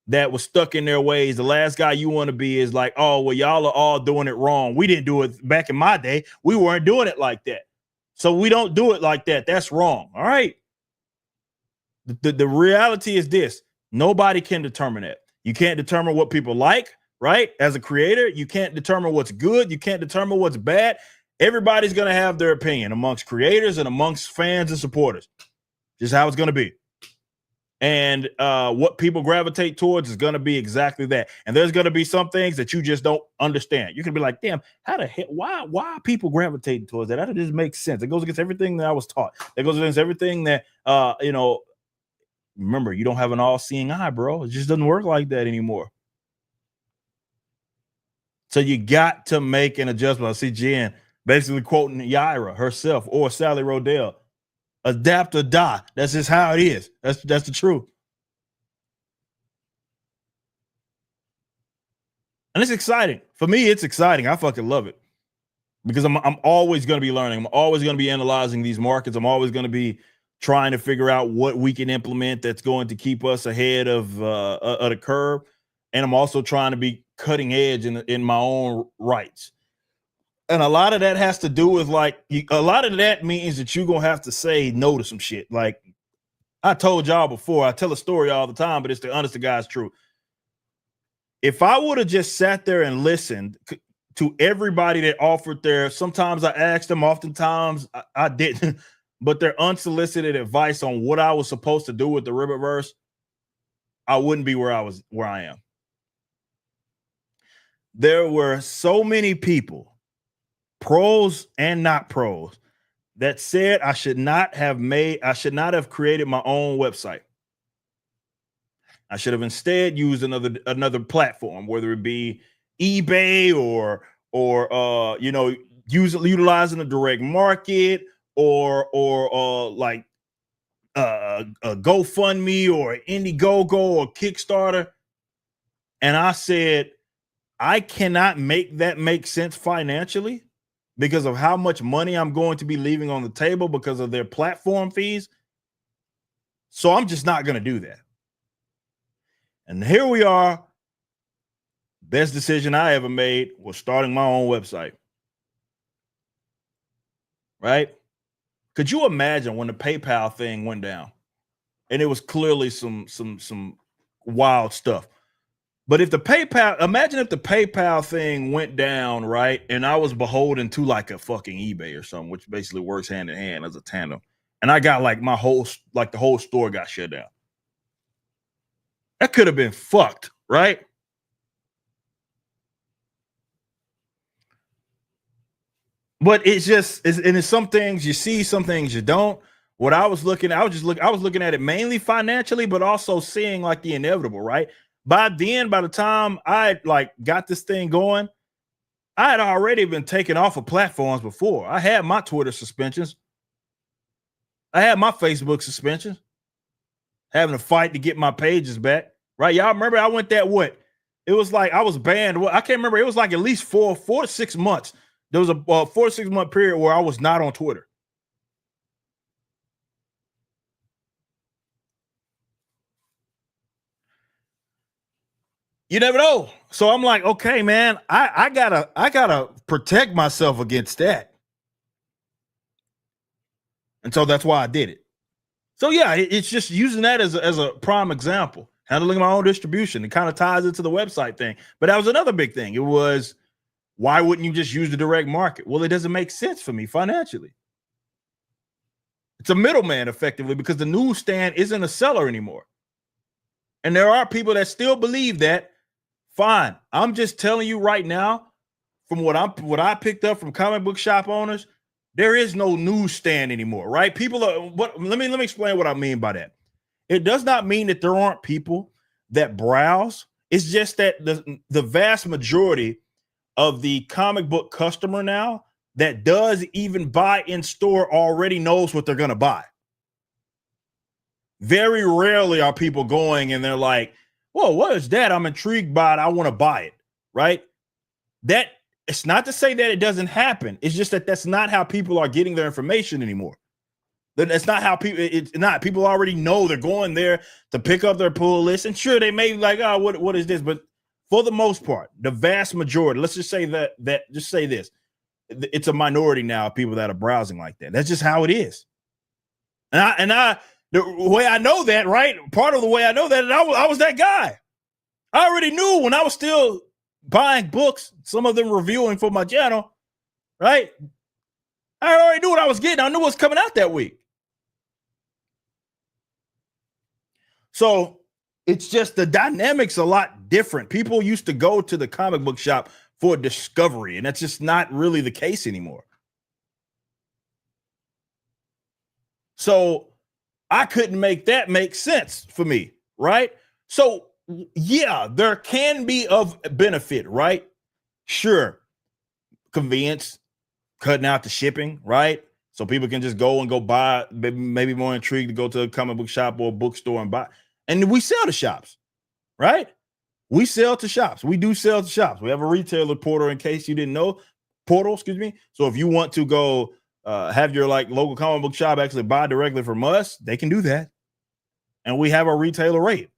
that was stuck in their ways. The last guy you want to be is like, oh, well, y'all are all doing it wrong. We didn't do it back in my day. We weren't doing it like that. So we don't do it like that. That's wrong. All right. The reality is this: nobody can determine that. You can't determine what people like, right? As a creator, you can't determine what's good. You can't determine what's bad. Everybody's going to have their opinion amongst creators and amongst fans and supporters. Just how it's going to be. And what people gravitate towards is going to be exactly that. And there's going to be some things that you just don't understand. You can be like, damn, how the hell, why are people gravitating towards that? How does this make sense? It goes against everything that I was taught. It goes against everything that, remember, you don't have an all-seeing eye, bro. It just doesn't work like that anymore. So you got to make an adjustment. I see Jen basically quoting Yaira herself or Sally Rodell. Adapt or die. That's just how it is. That's the truth. And it's exciting. For me, it's exciting. I fucking love it. Because I'm always going to be learning. I'm always going to be analyzing these markets. I'm always going to be trying to figure out what we can implement that's going to keep us ahead of the curve. And I'm also trying to be cutting edge in my own rights. And a lot of that has to do with a lot of that means that you're going to have to say no to some shit. Like I told y'all before, I tell a story all the time, but it's the honest to God's truth. If I would have just sat there and listened to everybody that offered sometimes I asked them, oftentimes I didn't, but their unsolicited advice on what I was supposed to do with the Riververse, I wouldn't be where I am. There were so many people, pros and not pros, that said I should not have created my own website. I should have instead used another platform, whether it be eBay or utilizing a direct market or a GoFundMe or Indiegogo or Kickstarter. And I said, I cannot make that make sense financially because of how much money I'm going to be leaving on the table because of their platform fees. So I'm just not going to do that. And here we are. Best decision I ever made was starting my own website. Right? Could you imagine when the PayPal thing went down? And it was clearly some wild stuff. But imagine if the PayPal thing went down, right? And I was beholden to like a fucking eBay or something, which basically works hand in hand as a tandem. And I got like the whole store got shut down. That could have been fucked, right? But it's some things you see, some things you don't. What I was looking at it mainly financially, but also seeing like the inevitable, right? By the time I got this thing going, I had already been taken off of platforms before. I had my Twitter suspensions. I had my Facebook suspensions. Having to fight to get my pages back, right? Y'all remember I went that what? It was like I was banned. I can't remember. It was like at least 4 to 6 months. There was a 4 to 6 month period where I was not on Twitter. You never know. So I'm like, okay, man, I gotta protect myself against that. And so that's why I did it. So yeah, it's just using that as a prime example. handling my own distribution. It kind of ties into the website thing. But that was another big thing. It was, why wouldn't you just use the direct market? Well, it doesn't make sense for me financially. It's a middleman effectively, because the newsstand isn't a seller anymore. And there are people that still believe that. Fine. I'm just telling you right now, from what I picked up from comic book shop owners, there is no newsstand anymore, right? People are let me explain what I mean by that. It does not mean that there aren't people that browse. It's just that the vast majority of the comic book customer now that does even buy in store already knows what they're going to buy. Very rarely are people going and they're like, whoa, what is that? I'm intrigued by it. I want to buy it, right? That it's not to say that it doesn't happen. It's just that that's not how people are getting their information anymore. That's not how people already know they're going there to pick up their pull list. And sure, they may be like, oh, what is this? But for the most part, the vast majority, let's just say just say this. It's a minority now of people that are browsing like that. That's just how it is. The way I know that, right? Part of the way I know that, I was that guy. I already knew when I was still buying books, some of them reviewing for my channel, right? I already knew what I was getting. I knew what was coming out that week. So it's just the dynamics a lot different. People used to go to the comic book shop for discovery, and that's just not really the case anymore. So I couldn't make that make sense for me, right? So yeah, there can be of benefit, right? Sure. Convenience, cutting out the shipping, right? So people can just go and go buy, maybe more intrigued to go to a comic book shop or a bookstore and buy. And we sell to shops, right? We sell to shops. We do sell to shops. We have a retailer portal, in case you didn't know, excuse me. So if you want to go have your local comic book shop actually buy directly from us, they can do that. And we have a retailer rate.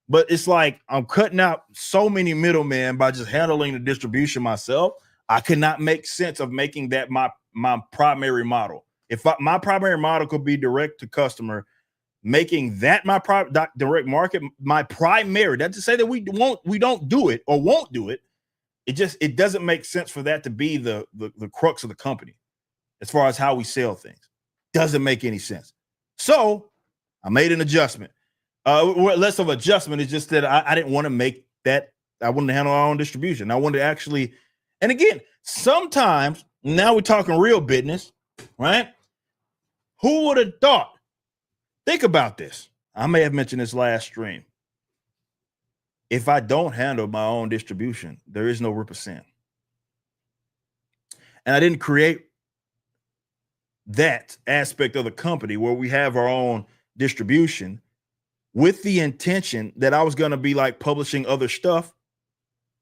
But it's like I'm cutting out so many middlemen by just handling the distribution myself. I could not make sense of making that my primary model. If my primary model could be direct to customer, making that my direct market my primary, that's to say that we don't do it or won't do it. It doesn't make sense for that to be the crux of the company as far as how we sell things. Doesn't make any sense. So I made an adjustment. Less of adjustment is just that I didn't want to make that. I wanted to handle our own distribution. I wanted to actually, and again, sometimes now we're talking real business, right? Who would have thought? Think about this. I may have mentioned this last stream. If I don't handle my own distribution, there is no repercent. And I didn't create that aspect of the company where we have our own distribution with the intention that I was going to be like publishing other stuff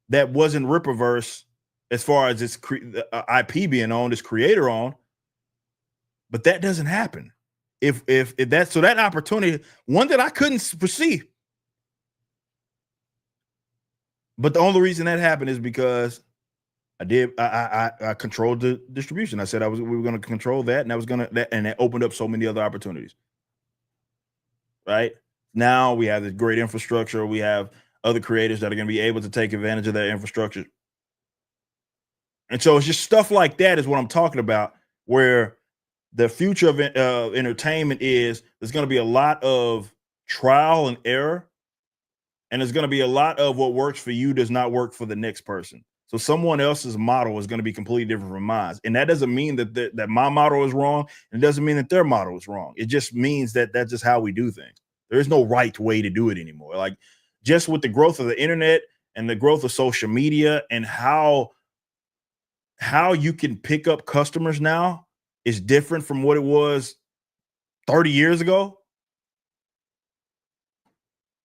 that wasn't Rippaverse as far as its IP being owned, its creator owned. But that doesn't happen. If that's so, that opportunity, one that I couldn't foresee. But the only reason that happened is because I controlled the distribution. I said we were going to control that, and and that opened up so many other opportunities. Right now, we have this great infrastructure. We have other creators that are going to be able to take advantage of that infrastructure. And so it's just stuff like that is what I'm talking about, where the future of entertainment is there's going to be a lot of trial and error. And there's going to be a lot of what works for you does not work for the next person. So someone else's model is going to be completely different from mine. And that doesn't mean that my model is wrong. And it doesn't mean that their model is wrong. It just means that that's just how we do things. There is no right way to do it anymore. Like just with the growth of the internet and the growth of social media and how you can pick up customers now is different from what it was 30 years ago.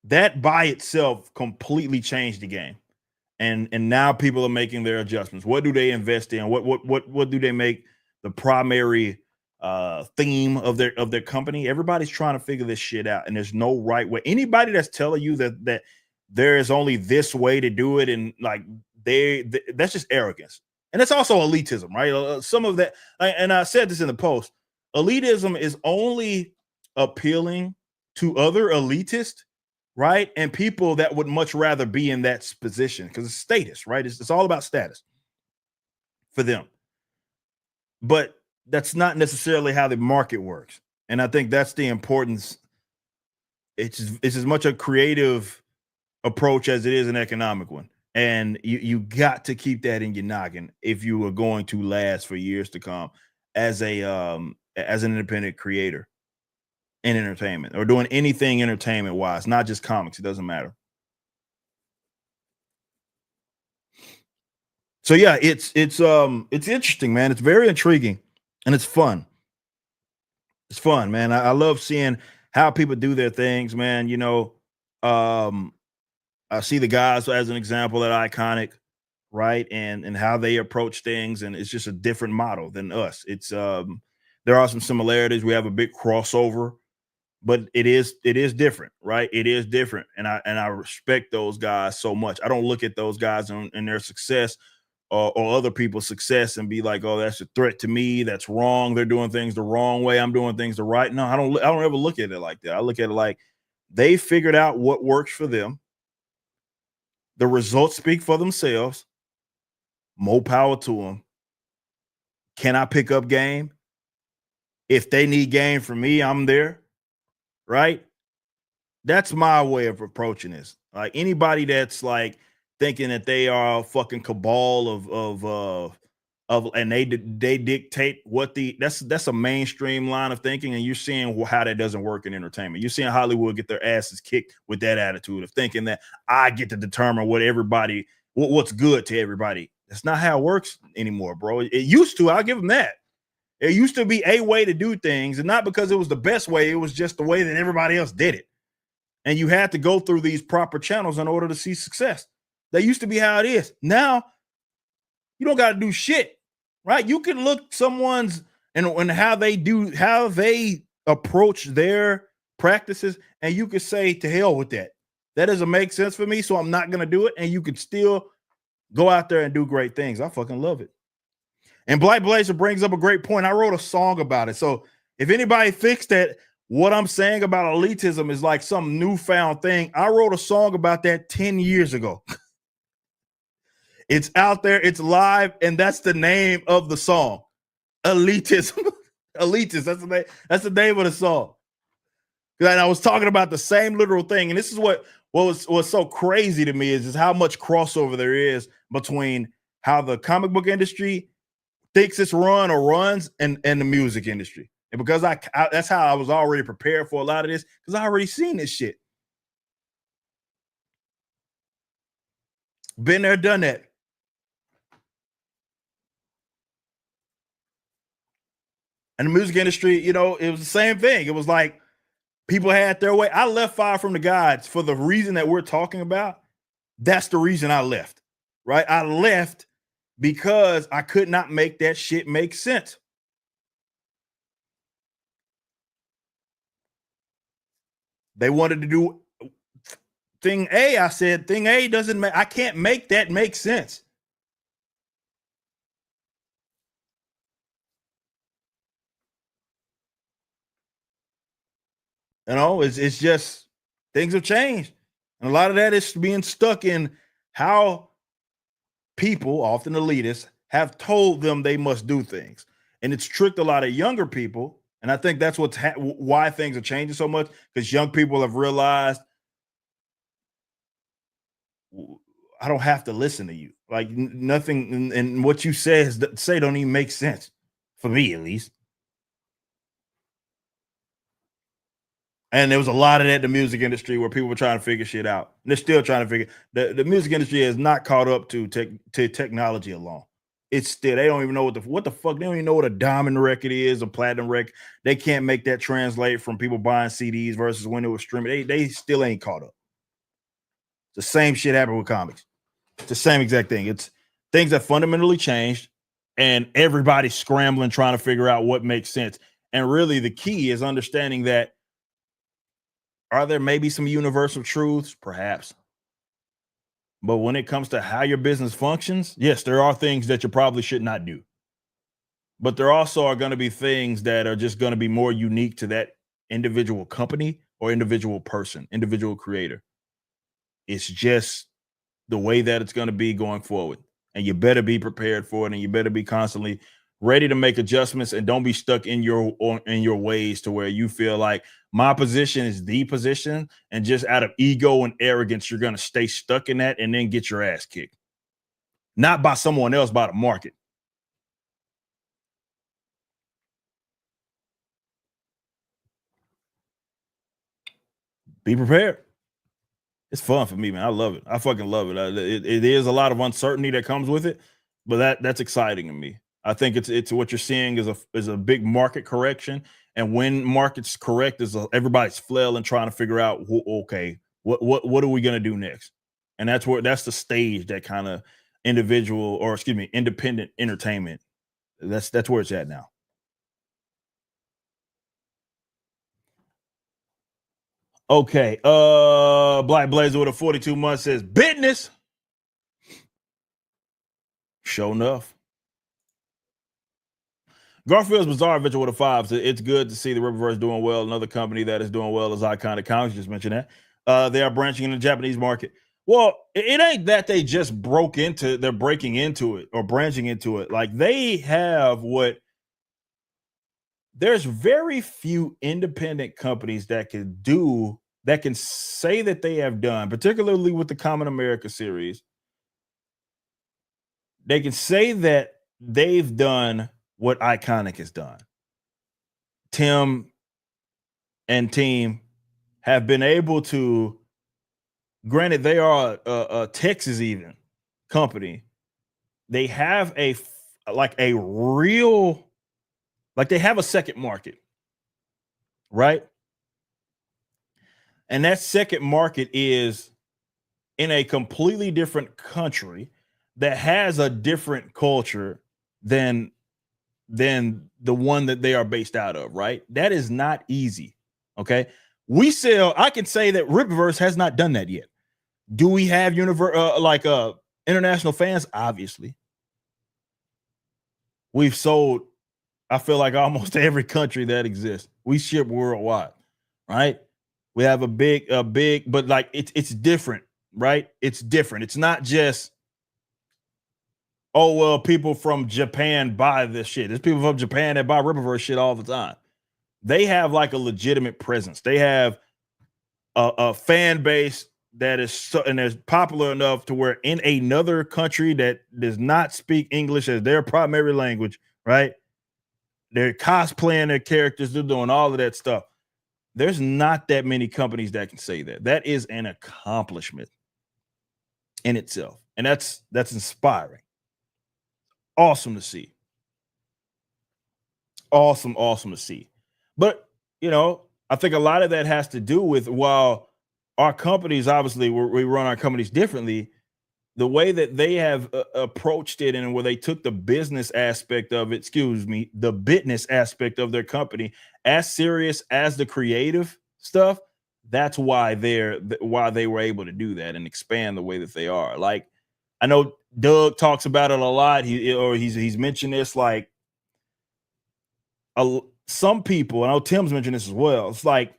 That by itself completely changed the game. And now people are making their adjustments. What do they invest in? What do they make the primary theme of their company? Everybody's trying to figure this shit out, and there's no right way. Anybody that's telling you that there is only this way to do it, and like that's just arrogance. And it's also elitism, right? Some of that, and I said this in the post, elitism is only appealing to other elitists right? And people that would much rather be in that position because it's status, right? It's all about status for them. But that's not necessarily how the market works. And I think that's the importance. It's as much a creative approach as it is an economic one. And you got to keep that in your noggin if you are going to last for years to come as an independent creator in entertainment or doing anything entertainment wise, not just comics. It doesn't matter. So yeah, it's interesting, man. It's very intriguing and it's fun. It's fun, man. I love seeing how people do their things, man. You know, I see the guys as an example at Iconic, right? And how they approach things, and it's just a different model than us. It's there are some similarities. We have a big crossover, but it is different, right? It is different, and I respect those guys so much. I don't look at those guys and their success or other people's success and be like, oh, that's a threat to me. That's wrong. They're doing things the wrong way. I'm doing things the right. No, I don't ever look at it like that. I look at it like they figured out what works for them. The results speak for themselves. More power to them. Can I pick up game? If they need game from me, I'm there. Right? That's my way of approaching this. Like anybody that's like thinking that they are a fucking cabal of and they dictate what that's a mainstream line of thinking, and you're seeing how that doesn't work in entertainment. You're seeing Hollywood get their asses kicked with that attitude of thinking that I get to determine what's good to everybody. That's not how it works anymore, bro. It used to. I'll give them that. It used to be a way to do things, and not because it was the best way. It was just the way that everybody else did it, and you had to go through these proper channels in order to see success. That used to be how it is. Now you don't got to do shit, right? You can look someone's and how they approach their practices, and you could say to hell with that. That doesn't make sense for me, so I'm not gonna do it. And you could still go out there and do great things. I fucking love it. And Blight Blazer brings up a great point. I wrote a song about it. So if anybody thinks that what I'm saying about elitism is like some newfound thing, I wrote a song about that 10 years ago. It's out there, it's live, and that's the name of the song. Elitism. Elitist. That's the name of the song. And I was talking about the same literal thing. And this is what was so crazy to me is how much crossover there is between how the comic book industry thinks it's run or runs and the music industry. And because I that's how I was already prepared for a lot of this, because I already seen this shit. Been there, done that. And the music industry, you know, it was the same thing. It was like people had their way. I left Fire from the Gods for the reason that we're talking about. That's the reason I left, right? I left because I could not make that shit make sense. They wanted to do thing A. I said, thing A doesn't make, I can't make that make sense. You know, it's just things have changed. And a lot of that is being stuck in how people, often elitists, have told them they must do things. And it's tricked a lot of younger people. And I think that's why things are changing so much, because young people have realized I don't have to listen to you. Like nothing, and what you say don't even make sense for me, at least. And there was a lot of that in the music industry where people were trying to figure shit out. And they're still trying to figure. The music industry has not caught up to technology alone. It's still, they don't even know what the fuck. They don't even know what a diamond record is, a platinum record. They can't make that translate from people buying CDs versus when it was streaming. They still ain't caught up. The same shit happened with comics. It's the same exact thing. It's things that fundamentally changed, and everybody's scrambling, trying to figure out what makes sense. And really the key is understanding that, are there maybe some universal truths? Perhaps. But when it comes to how your business functions, yes, there are things that you probably should not do. But there also are going to be things that are just going to be more unique to that individual company or individual person, individual creator. It's just the way that it's going to be going forward. And you better be prepared for it, and you better be constantly ready to make adjustments, and don't be stuck in your ways to where you feel like my position is the position, and just out of ego and arrogance you're going to stay stuck in that and then get your ass kicked. Not by someone else, by the market. Be prepared. It's fun for me, man. I love it. I fucking love it. It is a lot of uncertainty that comes with it, but that's exciting to me. I think it's what you're seeing is a big market correction, and when markets correct, everybody's flailing trying to figure out, okay, what are we gonna do next? And that's the stage that kind of independent entertainment. That's where it's at now. Okay. Black Blazer with a 42 months says business. Sure enough. Garfield's Bizarre Adventure with a 5 says it's good to see the Riververse doing well. Another company that is doing well is Iconic Comics. Just mentioned that. They are branching in the Japanese market. Well, it ain't that they're breaking into it or branching into it. Like, they have there's very few independent companies that can say that they have done, particularly with the Common America series. They can say that they've done what Iconic has done. Tim and team have been able to, granted, they are a Texas even company. They have they have a second market, right? And that second market is in a completely different country that has a different culture than the one that they are based out of, right? That is not easy. Okay. I can say that Ripverse has not done that yet. Do we have international fans? Obviously. We've sold, I feel like, almost every country that exists. We ship worldwide, right? We have a big, but like it's different, right? It's different. It's not just, oh, well, people from Japan buy this shit. There's people from Japan that buy Ripverse shit all the time. They have like a legitimate presence. They have a fan base that is popular enough to where in another country that does not speak English as their primary language, right? They're cosplaying their characters. They're doing all of that stuff. There's not that many companies that can say that. That is an accomplishment in itself. And that's inspiring. Awesome to see. Awesome to see. But, I think a lot of that has to do with, while our companies, obviously, we run our companies differently, the way that they have approached it and where they took the business aspect of it, the business aspect of their company as serious as the creative stuff. That's why they were able to do that and expand the way that they are. Like, I know Doug talks about it a lot. He's mentioned this, like, some people, I know Tim's mentioned this as well. It's like,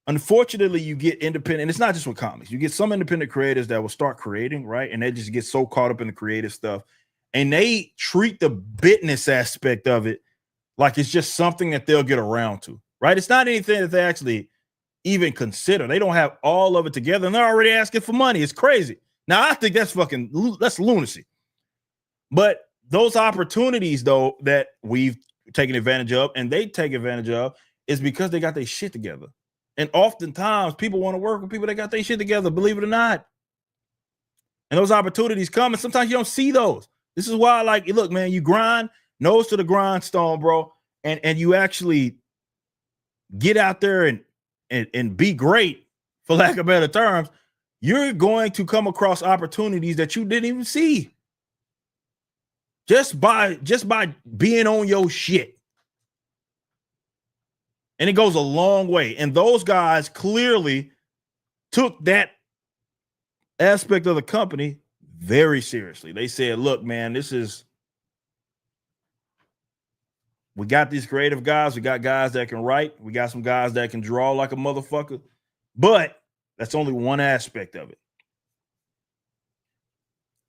unfortunately, you get independent, and it's not just with comics. You get some independent creators that will start creating, right? And they just get so caught up in the creative stuff, and they treat the business aspect of it like it's just something that they'll get around to, right? It's not anything that they actually even consider. They don't have all of it together, and they're already asking for money. It's crazy. Now, I think that's lunacy. But those opportunities, though, that we've taken advantage of, and they take advantage of, is because they got their shit together. And oftentimes people want to work with people that got their shit together, believe it or not. And those opportunities come, and sometimes you don't see those. This is why, like, look, man, you grind, nose to the grindstone, bro, and you actually get out there and be great, for lack of better terms. You're going to come across opportunities that you didn't even see. Just by being on your shit. And it goes a long way. And those guys clearly took that aspect of the company very seriously. They said, look, man, we got these creative guys. We got guys that can write. We got some guys that can draw like a motherfucker. But that's only one aspect of it.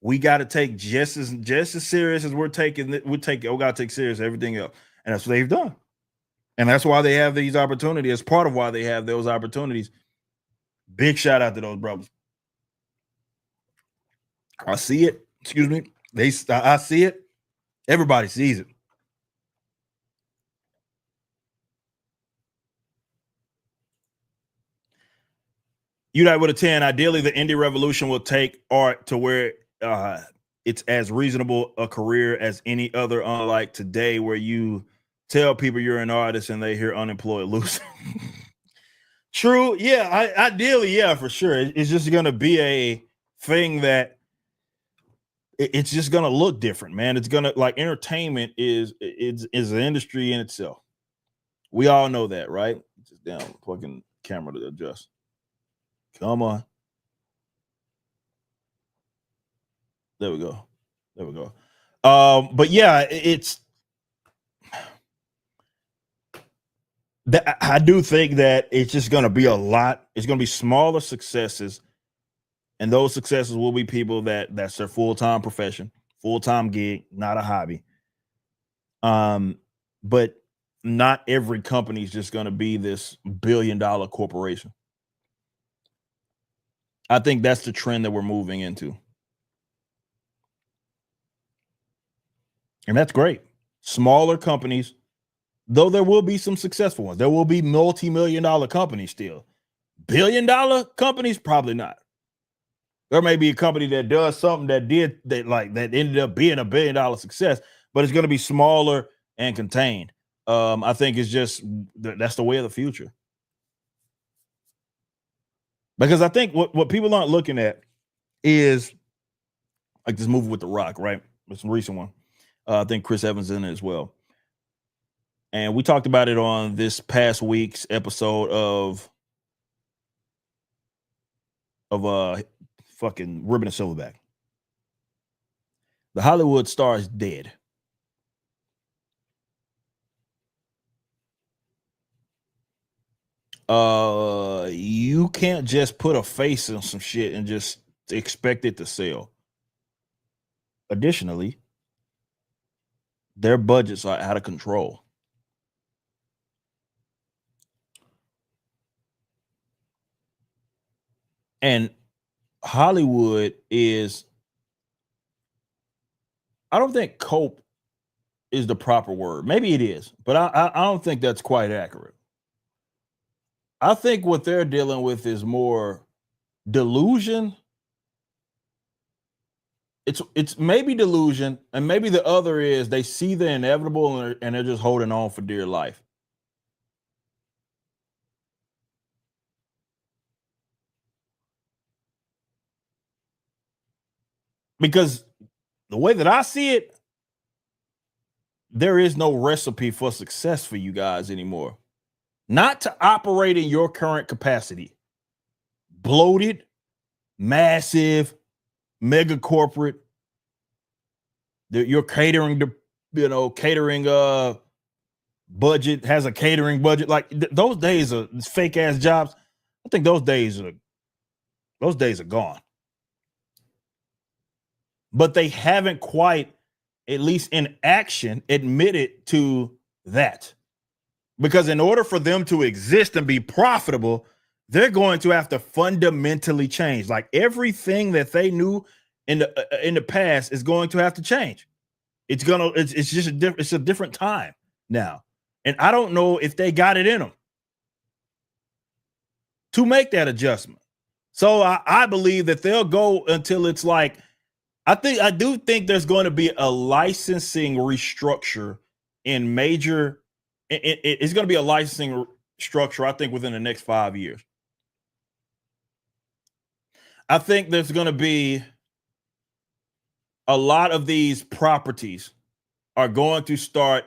We got to take just as serious as we got to take serious everything else. And that's what they've done. And that's why they have these opportunities. As part of why they have those opportunities. Big shout out to those brothers. I see it. Excuse me. I see it. Everybody sees it. Unite with a 10. Ideally, the indie revolution will take art to where it's as reasonable a career as any other, unlike today, where you tell people you're an artist and they hear unemployed loser. True. Yeah. Ideally, yeah, for sure. It's just going to be a thing that it's just going to look different, man. It's going to, like, entertainment is an industry in itself. We all know that, right? Just down, plugging camera to adjust. Come on. There we go. But yeah, it's that I do think that it's just going to be a lot. It's going to be smaller successes, and those successes will be people that's their full-time profession, full-time gig, not a hobby. But not every company is just going to be this billion-dollar corporation. I think that's the trend that we're moving into. And that's great. Smaller companies, though there will be some successful ones. There will be multi-million-dollar companies still. Billion-dollar companies, probably not. There may be a company that does something that ended up being a billion-dollar success, but it's going to be smaller and contained. I think it's just that's the way of the future. Because I think what people aren't looking at is like this movie with The Rock, right? It's a recent one. I think Chris Evans is in it as well. And we talked about it on this past week's episode of fucking Ribbon and Silverback. The Hollywood star is dead. You can't just put a face on some shit and just expect it to sell. Additionally, their budgets are out of control. And Hollywood is, I don't think cope is the proper word. Maybe it is, but I don't think that's quite accurate. I think what they're dealing with is more delusion. It's maybe delusion, and maybe the other is they see the inevitable and they're just holding on for dear life. Because the way that I see it, there is no recipe for success for you guys anymore. Not to operate in your current capacity. Bloated, massive, mega corporate. Your catering budget has a catering budget. Like those days are fake ass jobs. I think those days are gone. But they haven't quite, at least in action, admitted to that. Because in order for them to exist and be profitable, they're going to have to fundamentally change. Like everything that they knew in the past is going to have to change. It's just a different time now. And I don't know if they got it in them to make that adjustment. So I believe that they'll go until it's like, I do think there's going to be a licensing restructure in major. It's going to be a licensing structure, I think, within the next 5 years. I think there's going to be a lot of these properties are going to start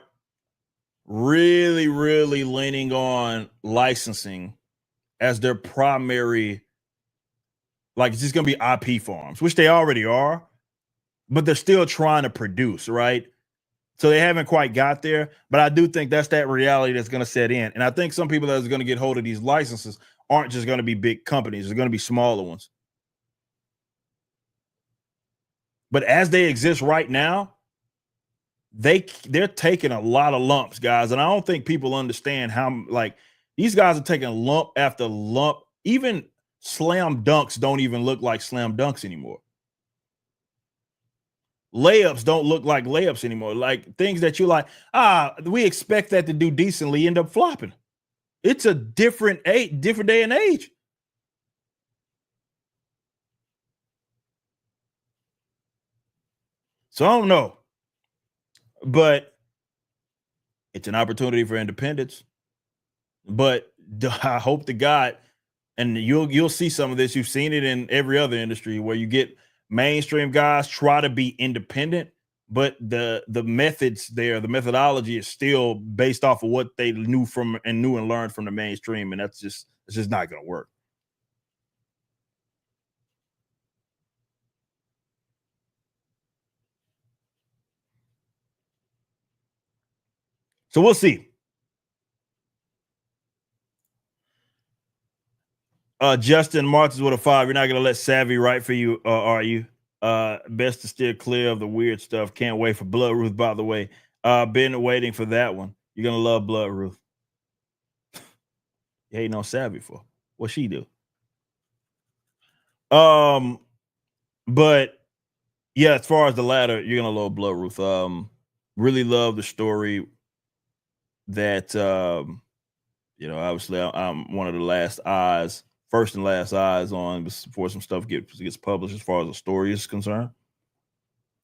really, really leaning on licensing as their primary. Like, it's just going to be IP farms, which they already are, but they're still trying to produce, right? So they haven't quite got there, but I do think that's that reality that's going to set in. And I think some people that are going to get hold of these licenses aren't just going to be big companies. They're going to be smaller ones. But as they exist right now, they're taking a lot of lumps, guys. And I don't think people understand how, like, these guys are taking lump after lump. Even slam dunks don't even look like slam dunks anymore. Layups don't look like layups anymore. Like things that you like, we expect that to do decently, end up flopping. It's a different day and age. So I don't know, but it's an opportunity for independence. But I hope to God, and you'll see some of this. You've seen it in every other industry where you get mainstream guys try to be independent, but the methods there, the methodology is still based off of what they knew and learned from the mainstream, and it's just not going to work. So we'll see. Justin Martins with a 5. You're not going to let Savvy write for you, are you? Best to steer clear of the weird stuff. Can't wait for Bloodruth, by the way. Been waiting for that one. You're going to love Bloodruth. You hating on Savvy for? What she do? But yeah, as far as the latter, you're going to love Bloodruth. Really love the story that, obviously I'm one of the first and last eyes on before some stuff gets published as far as the story is concerned.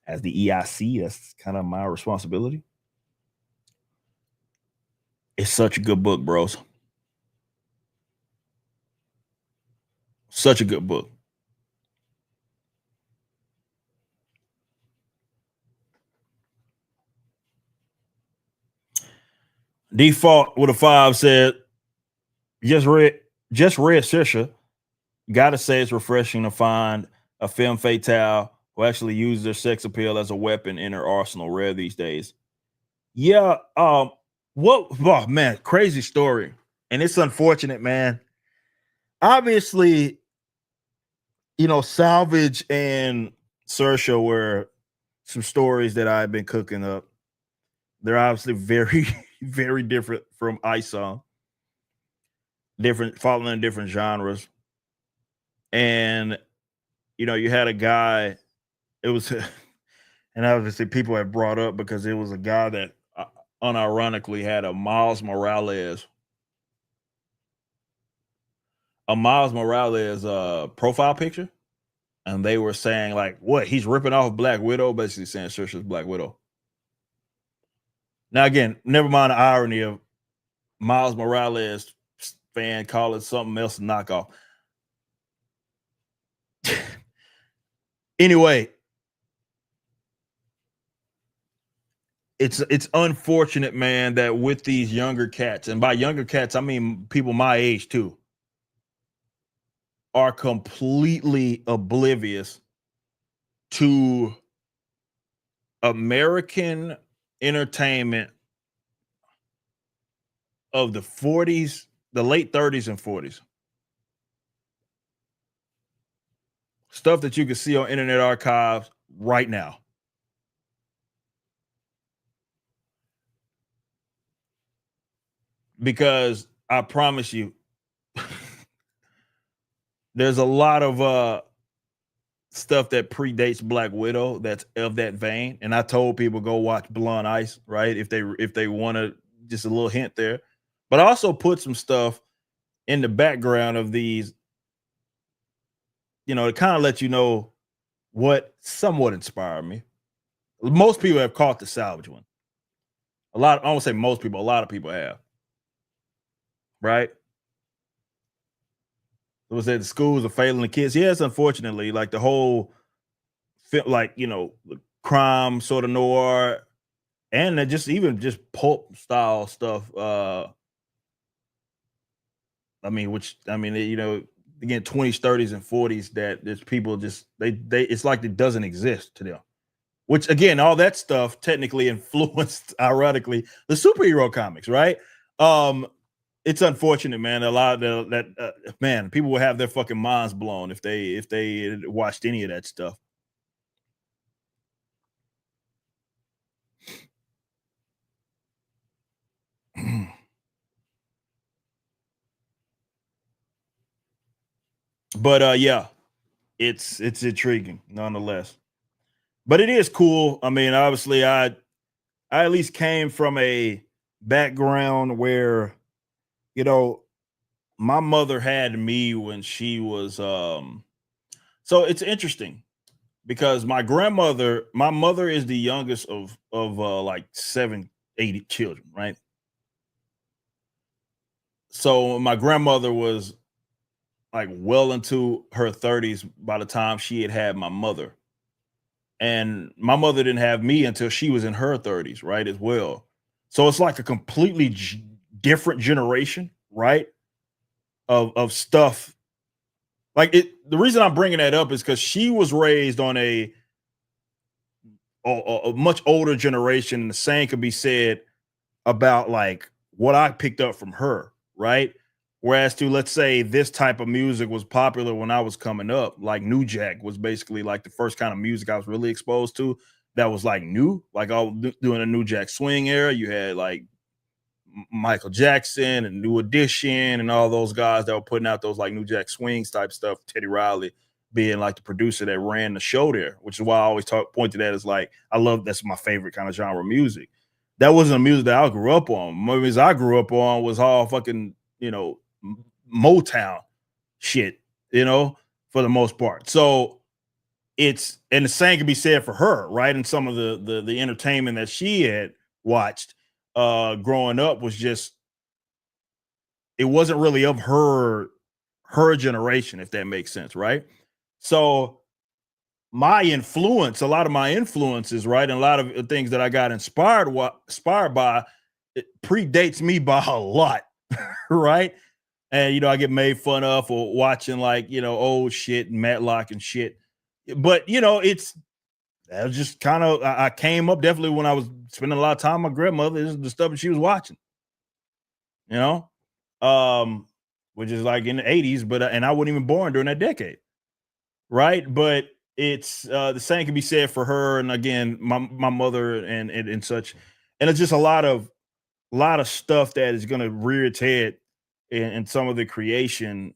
As the EIC, that's kind of my responsibility. It's such a good book, bros. Such a good book. Default with a 5 said, just read Sisha. Gotta say it's refreshing to find a femme fatale who actually uses their sex appeal as a weapon in her arsenal. Rare these days. Yeah. Man, crazy story. And it's unfortunate, man. Obviously, Salvage and Saoirse were some stories that I've been cooking up. They're obviously very, very different from ISOM. Following in different genres. And, you had a guy, it was, and obviously people have brought up because it was a guy that unironically had a Miles Morales profile picture. And they were saying, like, what? He's ripping off Black Widow, basically saying Saoirse's Black Widow. Now, again, never mind the irony of Miles Morales fan calling something else a knockoff. Anyway, it's unfortunate, man, that with these younger cats, and by younger cats, I mean people my age too, are completely oblivious to American entertainment of the 40s, the late 30s and 40s. Stuff that you can see on Internet Archives right now. Because I promise you, there's a lot of stuff that predates Black Widow that's of that vein. And I told people go watch Blonde Ice, right? If they want to, just a little hint there. But I also put some stuff in the background of these, to kind of let you know what somewhat inspired me. Most people have caught the Salvage one. I won't say most people, a lot of people have. Right? It was that the schools are failing the kids. Yes, unfortunately, like the whole, the crime sort of noir, and just pulp style stuff. Again, 20s, 30s, and 40s that there's people just they it's like it doesn't exist to them. Which again, all that stuff technically influenced, ironically, the superhero comics, right? it's unfortunate, man. A lot of man, people will have their fucking minds blown if they watched any of that stuff. But yeah, it's intriguing nonetheless. But it is cool. I mean, obviously, I at least came from a background where, you know, my mother had me when she was so it's interesting because my mother is the youngest of like 7, 8 children, right? So my grandmother was like well into her 30s by the time she had my mother. And my mother didn't have me until she was in her 30s, right? As well. So it's like a completely different generation, right? Of stuff. Like the reason I'm bringing that up is because she was raised on a much older generation. And the same could be said about like what I picked up from her, right? Whereas to, let's say, this type of music was popular when I was coming up, like New Jack was basically like the first kind of music I was really exposed to that was like new. Like I was doing a New Jack swing era. You had like Michael Jackson and New Edition and all those guys that were putting out those like New Jack swings type stuff. Teddy Riley being like the producer that ran the show there, which is why I always point to that as like, that's my favorite kind of genre of music. That wasn't a music that I grew up on. Movies I grew up on was all fucking, Motown shit, for the most part. So and the same can be said for her, right? And some of the entertainment that she had watched growing up was just, it wasn't really of her generation, if that makes sense, right? So a lot of my influences, right, and a lot of things that I got inspired by, it predates me by a lot, right? And I get made fun of for watching like old shit and Matlock and shit, but that was just kind of, I came up definitely when I was spending a lot of time with my grandmother. This is the stuff that she was watching, which is like in the 80s, but and I wasn't even born during that decade, right? But it's the same can be said for her, and again, my mother and such, and it's just a lot of stuff that is going to rear its head in some of the creation.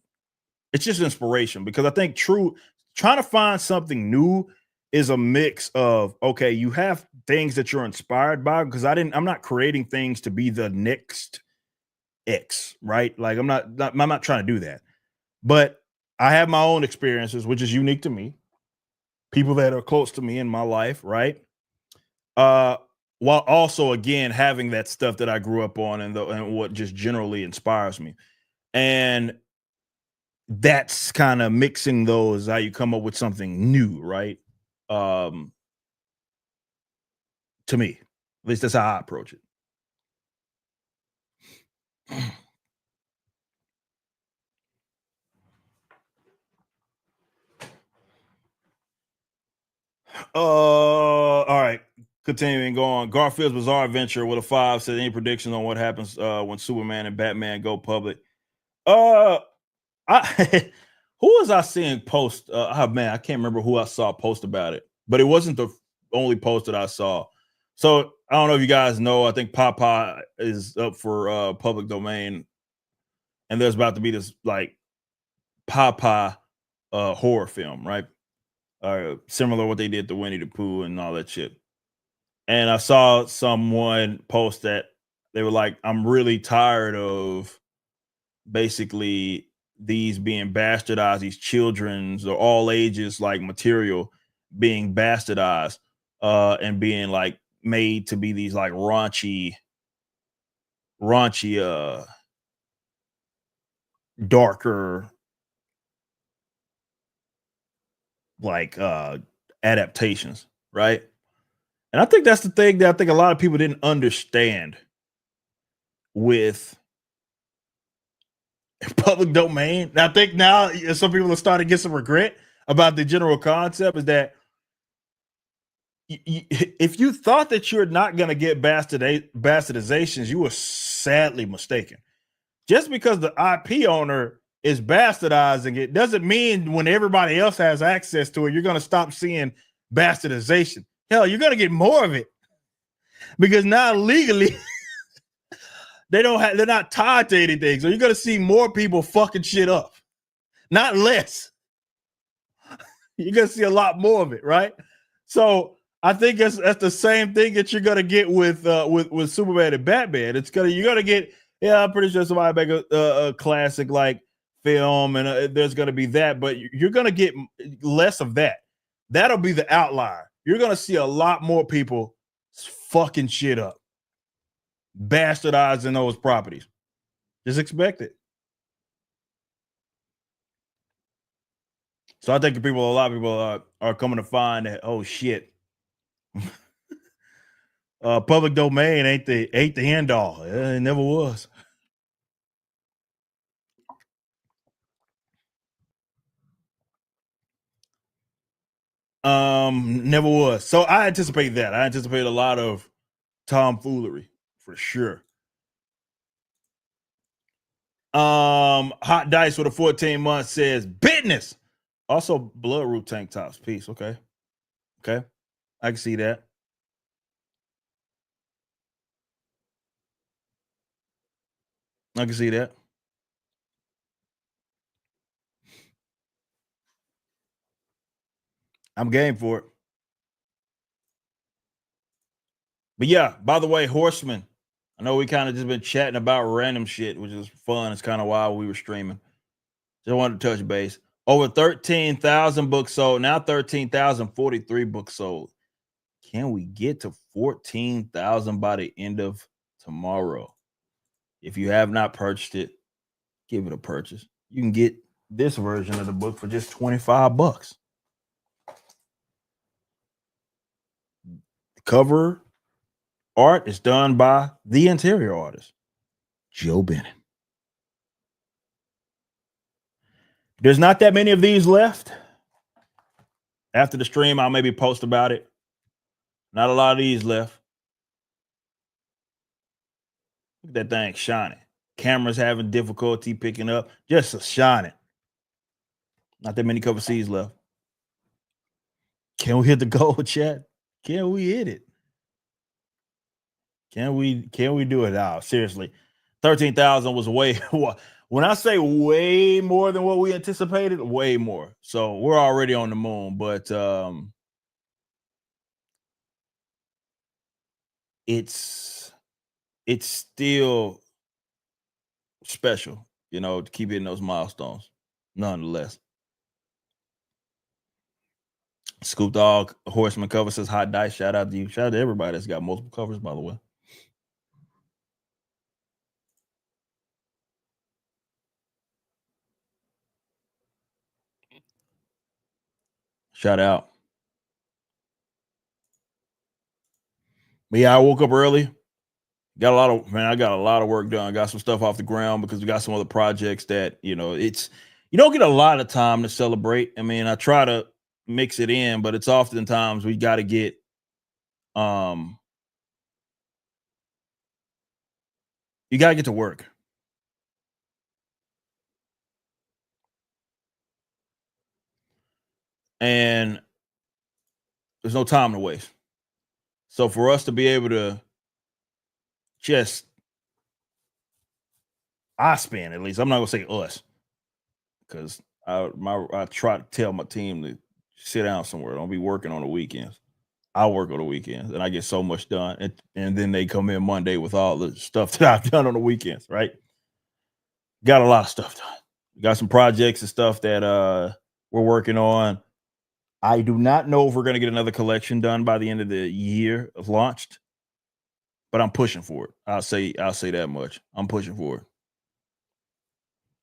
It's just inspiration, because I think trying to find something new is a mix of, okay, you have things that you're inspired by, because I'm not creating things to be the next X, right? Like I'm not trying to do that, but I have my own experiences, which is unique to me, people that are close to me in my life, right? While also again having that stuff that I grew up on and what just generally inspires me. And that's kind of mixing those, how you come up with something new, right? To me, at least that's how I approach it. All right. Continuing on, Garfield's Bizarre Adventure with a 5 said, any predictions on what happens when Superman and Batman go public? I who was I seeing post? Man, I can't remember who I saw post about it, but it wasn't the only post that I saw. So I don't know if you guys know. I think Papa is up for public domain, and there's about to be this like Papa horror film, right? Similar to what they did to Winnie the Pooh and all that shit. And I saw someone post that they were like, I'm really tired of basically these being bastardized, these children's or all ages like material being bastardized and being like made to be these like raunchy darker like adaptations, right? And I think that's the thing that I think a lot of people didn't understand with public domain. And I think now some people are starting to get some regret about the general concept, is that if you thought that you're not going to get bastardizations, you were sadly mistaken. just because the IP owner is bastardizing it doesn't mean when everybody else has access to it, you're going to stop seeing bastardization. Hell, you're going to get more of it because now legally they're not tied to anything. So you're going to see more people fucking shit up, not less. You're going to see a lot more of it, right? So I think that's the same thing that you're going to get with Superman and Batman. You're going to get, yeah, I'm pretty sure somebody make a classic like film, and there's going to be that, but you're going to get less of that. That'll be the outlier. You're going to see a lot more people fucking shit up, bastardizing those properties. Just expect it. So I think a lot of people are coming to find that, oh shit, public domain ain't the end all. It never was. Never was. So I anticipate that. I anticipate a lot of tomfoolery for sure. Hot Dice with a 14 month says business. Also, Bloodruth tank tops. Peace. Okay. I can see that. I can see that. I'm game for it. But yeah, by the way, Horseman, I know we kind of just been chatting about random shit, which is fun. It's kind of while we were streaming. Just wanted to touch base. Over 13,000 books sold. Now 13,043 books sold. Can we get to 14,000 by the end of tomorrow? If you have not purchased it, give it a purchase. You can get this version of the book for just $25. The cover art is done by the interior artist, Joe Bennett. There's not that many of these left. After the stream, I'll maybe post about it. Not a lot of these left. Look at that thing shining. Camera's having difficulty picking up. Just a shining. Not that many cover C's left. Can we hit the goal, chat? Can we hit it? Can we do it now? Seriously. 13,000 was way when I say way more than what we anticipated, way more. So we're already on the moon, but it's still special, to keep hitting those milestones, nonetheless. Scoop Dog Horseman cover says Hot Dice. Shout out to you. Shout out to everybody that's got multiple covers, by the way. Shout out. But yeah, I woke up early. I got a lot of work done. Got some stuff off the ground because we got some other projects that, you don't get a lot of time to celebrate. I mean, I try to mix it in, but it's oftentimes we got to get, you got to get to work. And there's no time to waste. So for us to be able to just, I spend at least, I'm not gonna say us, because I try to tell my team to sit down somewhere. Don't be working on the weekends. I work on the weekends and I get so much done. And then they come in Monday with all the stuff that I've done on the weekends, right? Got a lot of stuff done. Got some projects and stuff that we're working on. I do not know if we're going to get another collection done by the end of the year launched, but I'm pushing for it. I'll say that much. I'm pushing for it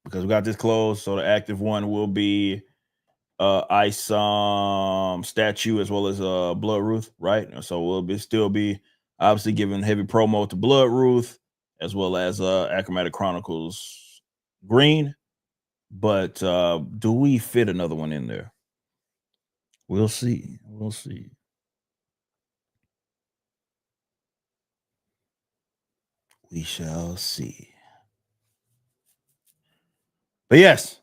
because we got this closed. So the active one will be Ice statue as well as Bloodruth, right? So we'll still be obviously giving heavy promo to Bloodruth as well as Acromatic Chronicles Green. But do we fit another one in there? We'll see. We'll see. We shall see. But yes,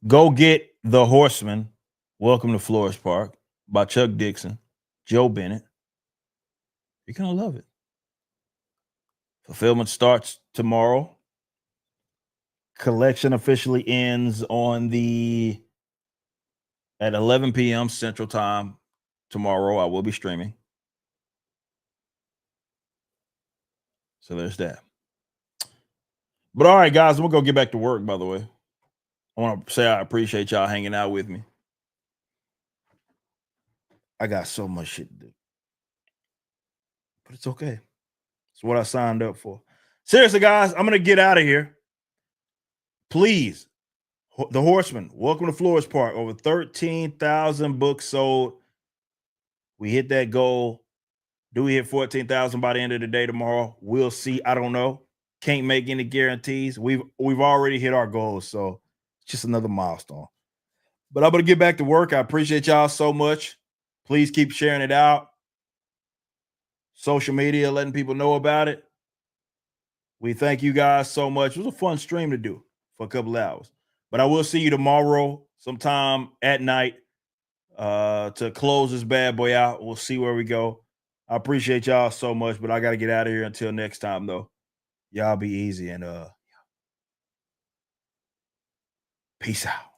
go get The Horseman. Welcome to Flores Park by Chuck Dixon, Joe Bennett. You're going to love it. Fulfillment starts tomorrow. Collection officially ends at 11 p.m. Central Time tomorrow. I will be streaming. So there's that. But all right, guys, we'll go get back to work, by the way. I want to say I appreciate y'all hanging out with me. I got so much shit to do. But it's okay. It's what I signed up for. Seriously, guys, I'm going to get out of here. Please, The Horseman, welcome to Flores Park. Over 13,000 books sold. We hit that goal. Do we hit 14,000 by the end of the day tomorrow? We'll see. I don't know. Can't make any guarantees. We've already hit our goals, so it's just another milestone. But I'm going to get back to work. I appreciate y'all so much. Please keep sharing it out. Social media, letting people know about it. We thank you guys so much. It was a fun stream to do for a couple of hours. But I will see you tomorrow sometime at night to close this bad boy out. We'll see where we go. I appreciate y'all so much, but I got to get out of here until next time, though. Y'all be easy and peace out.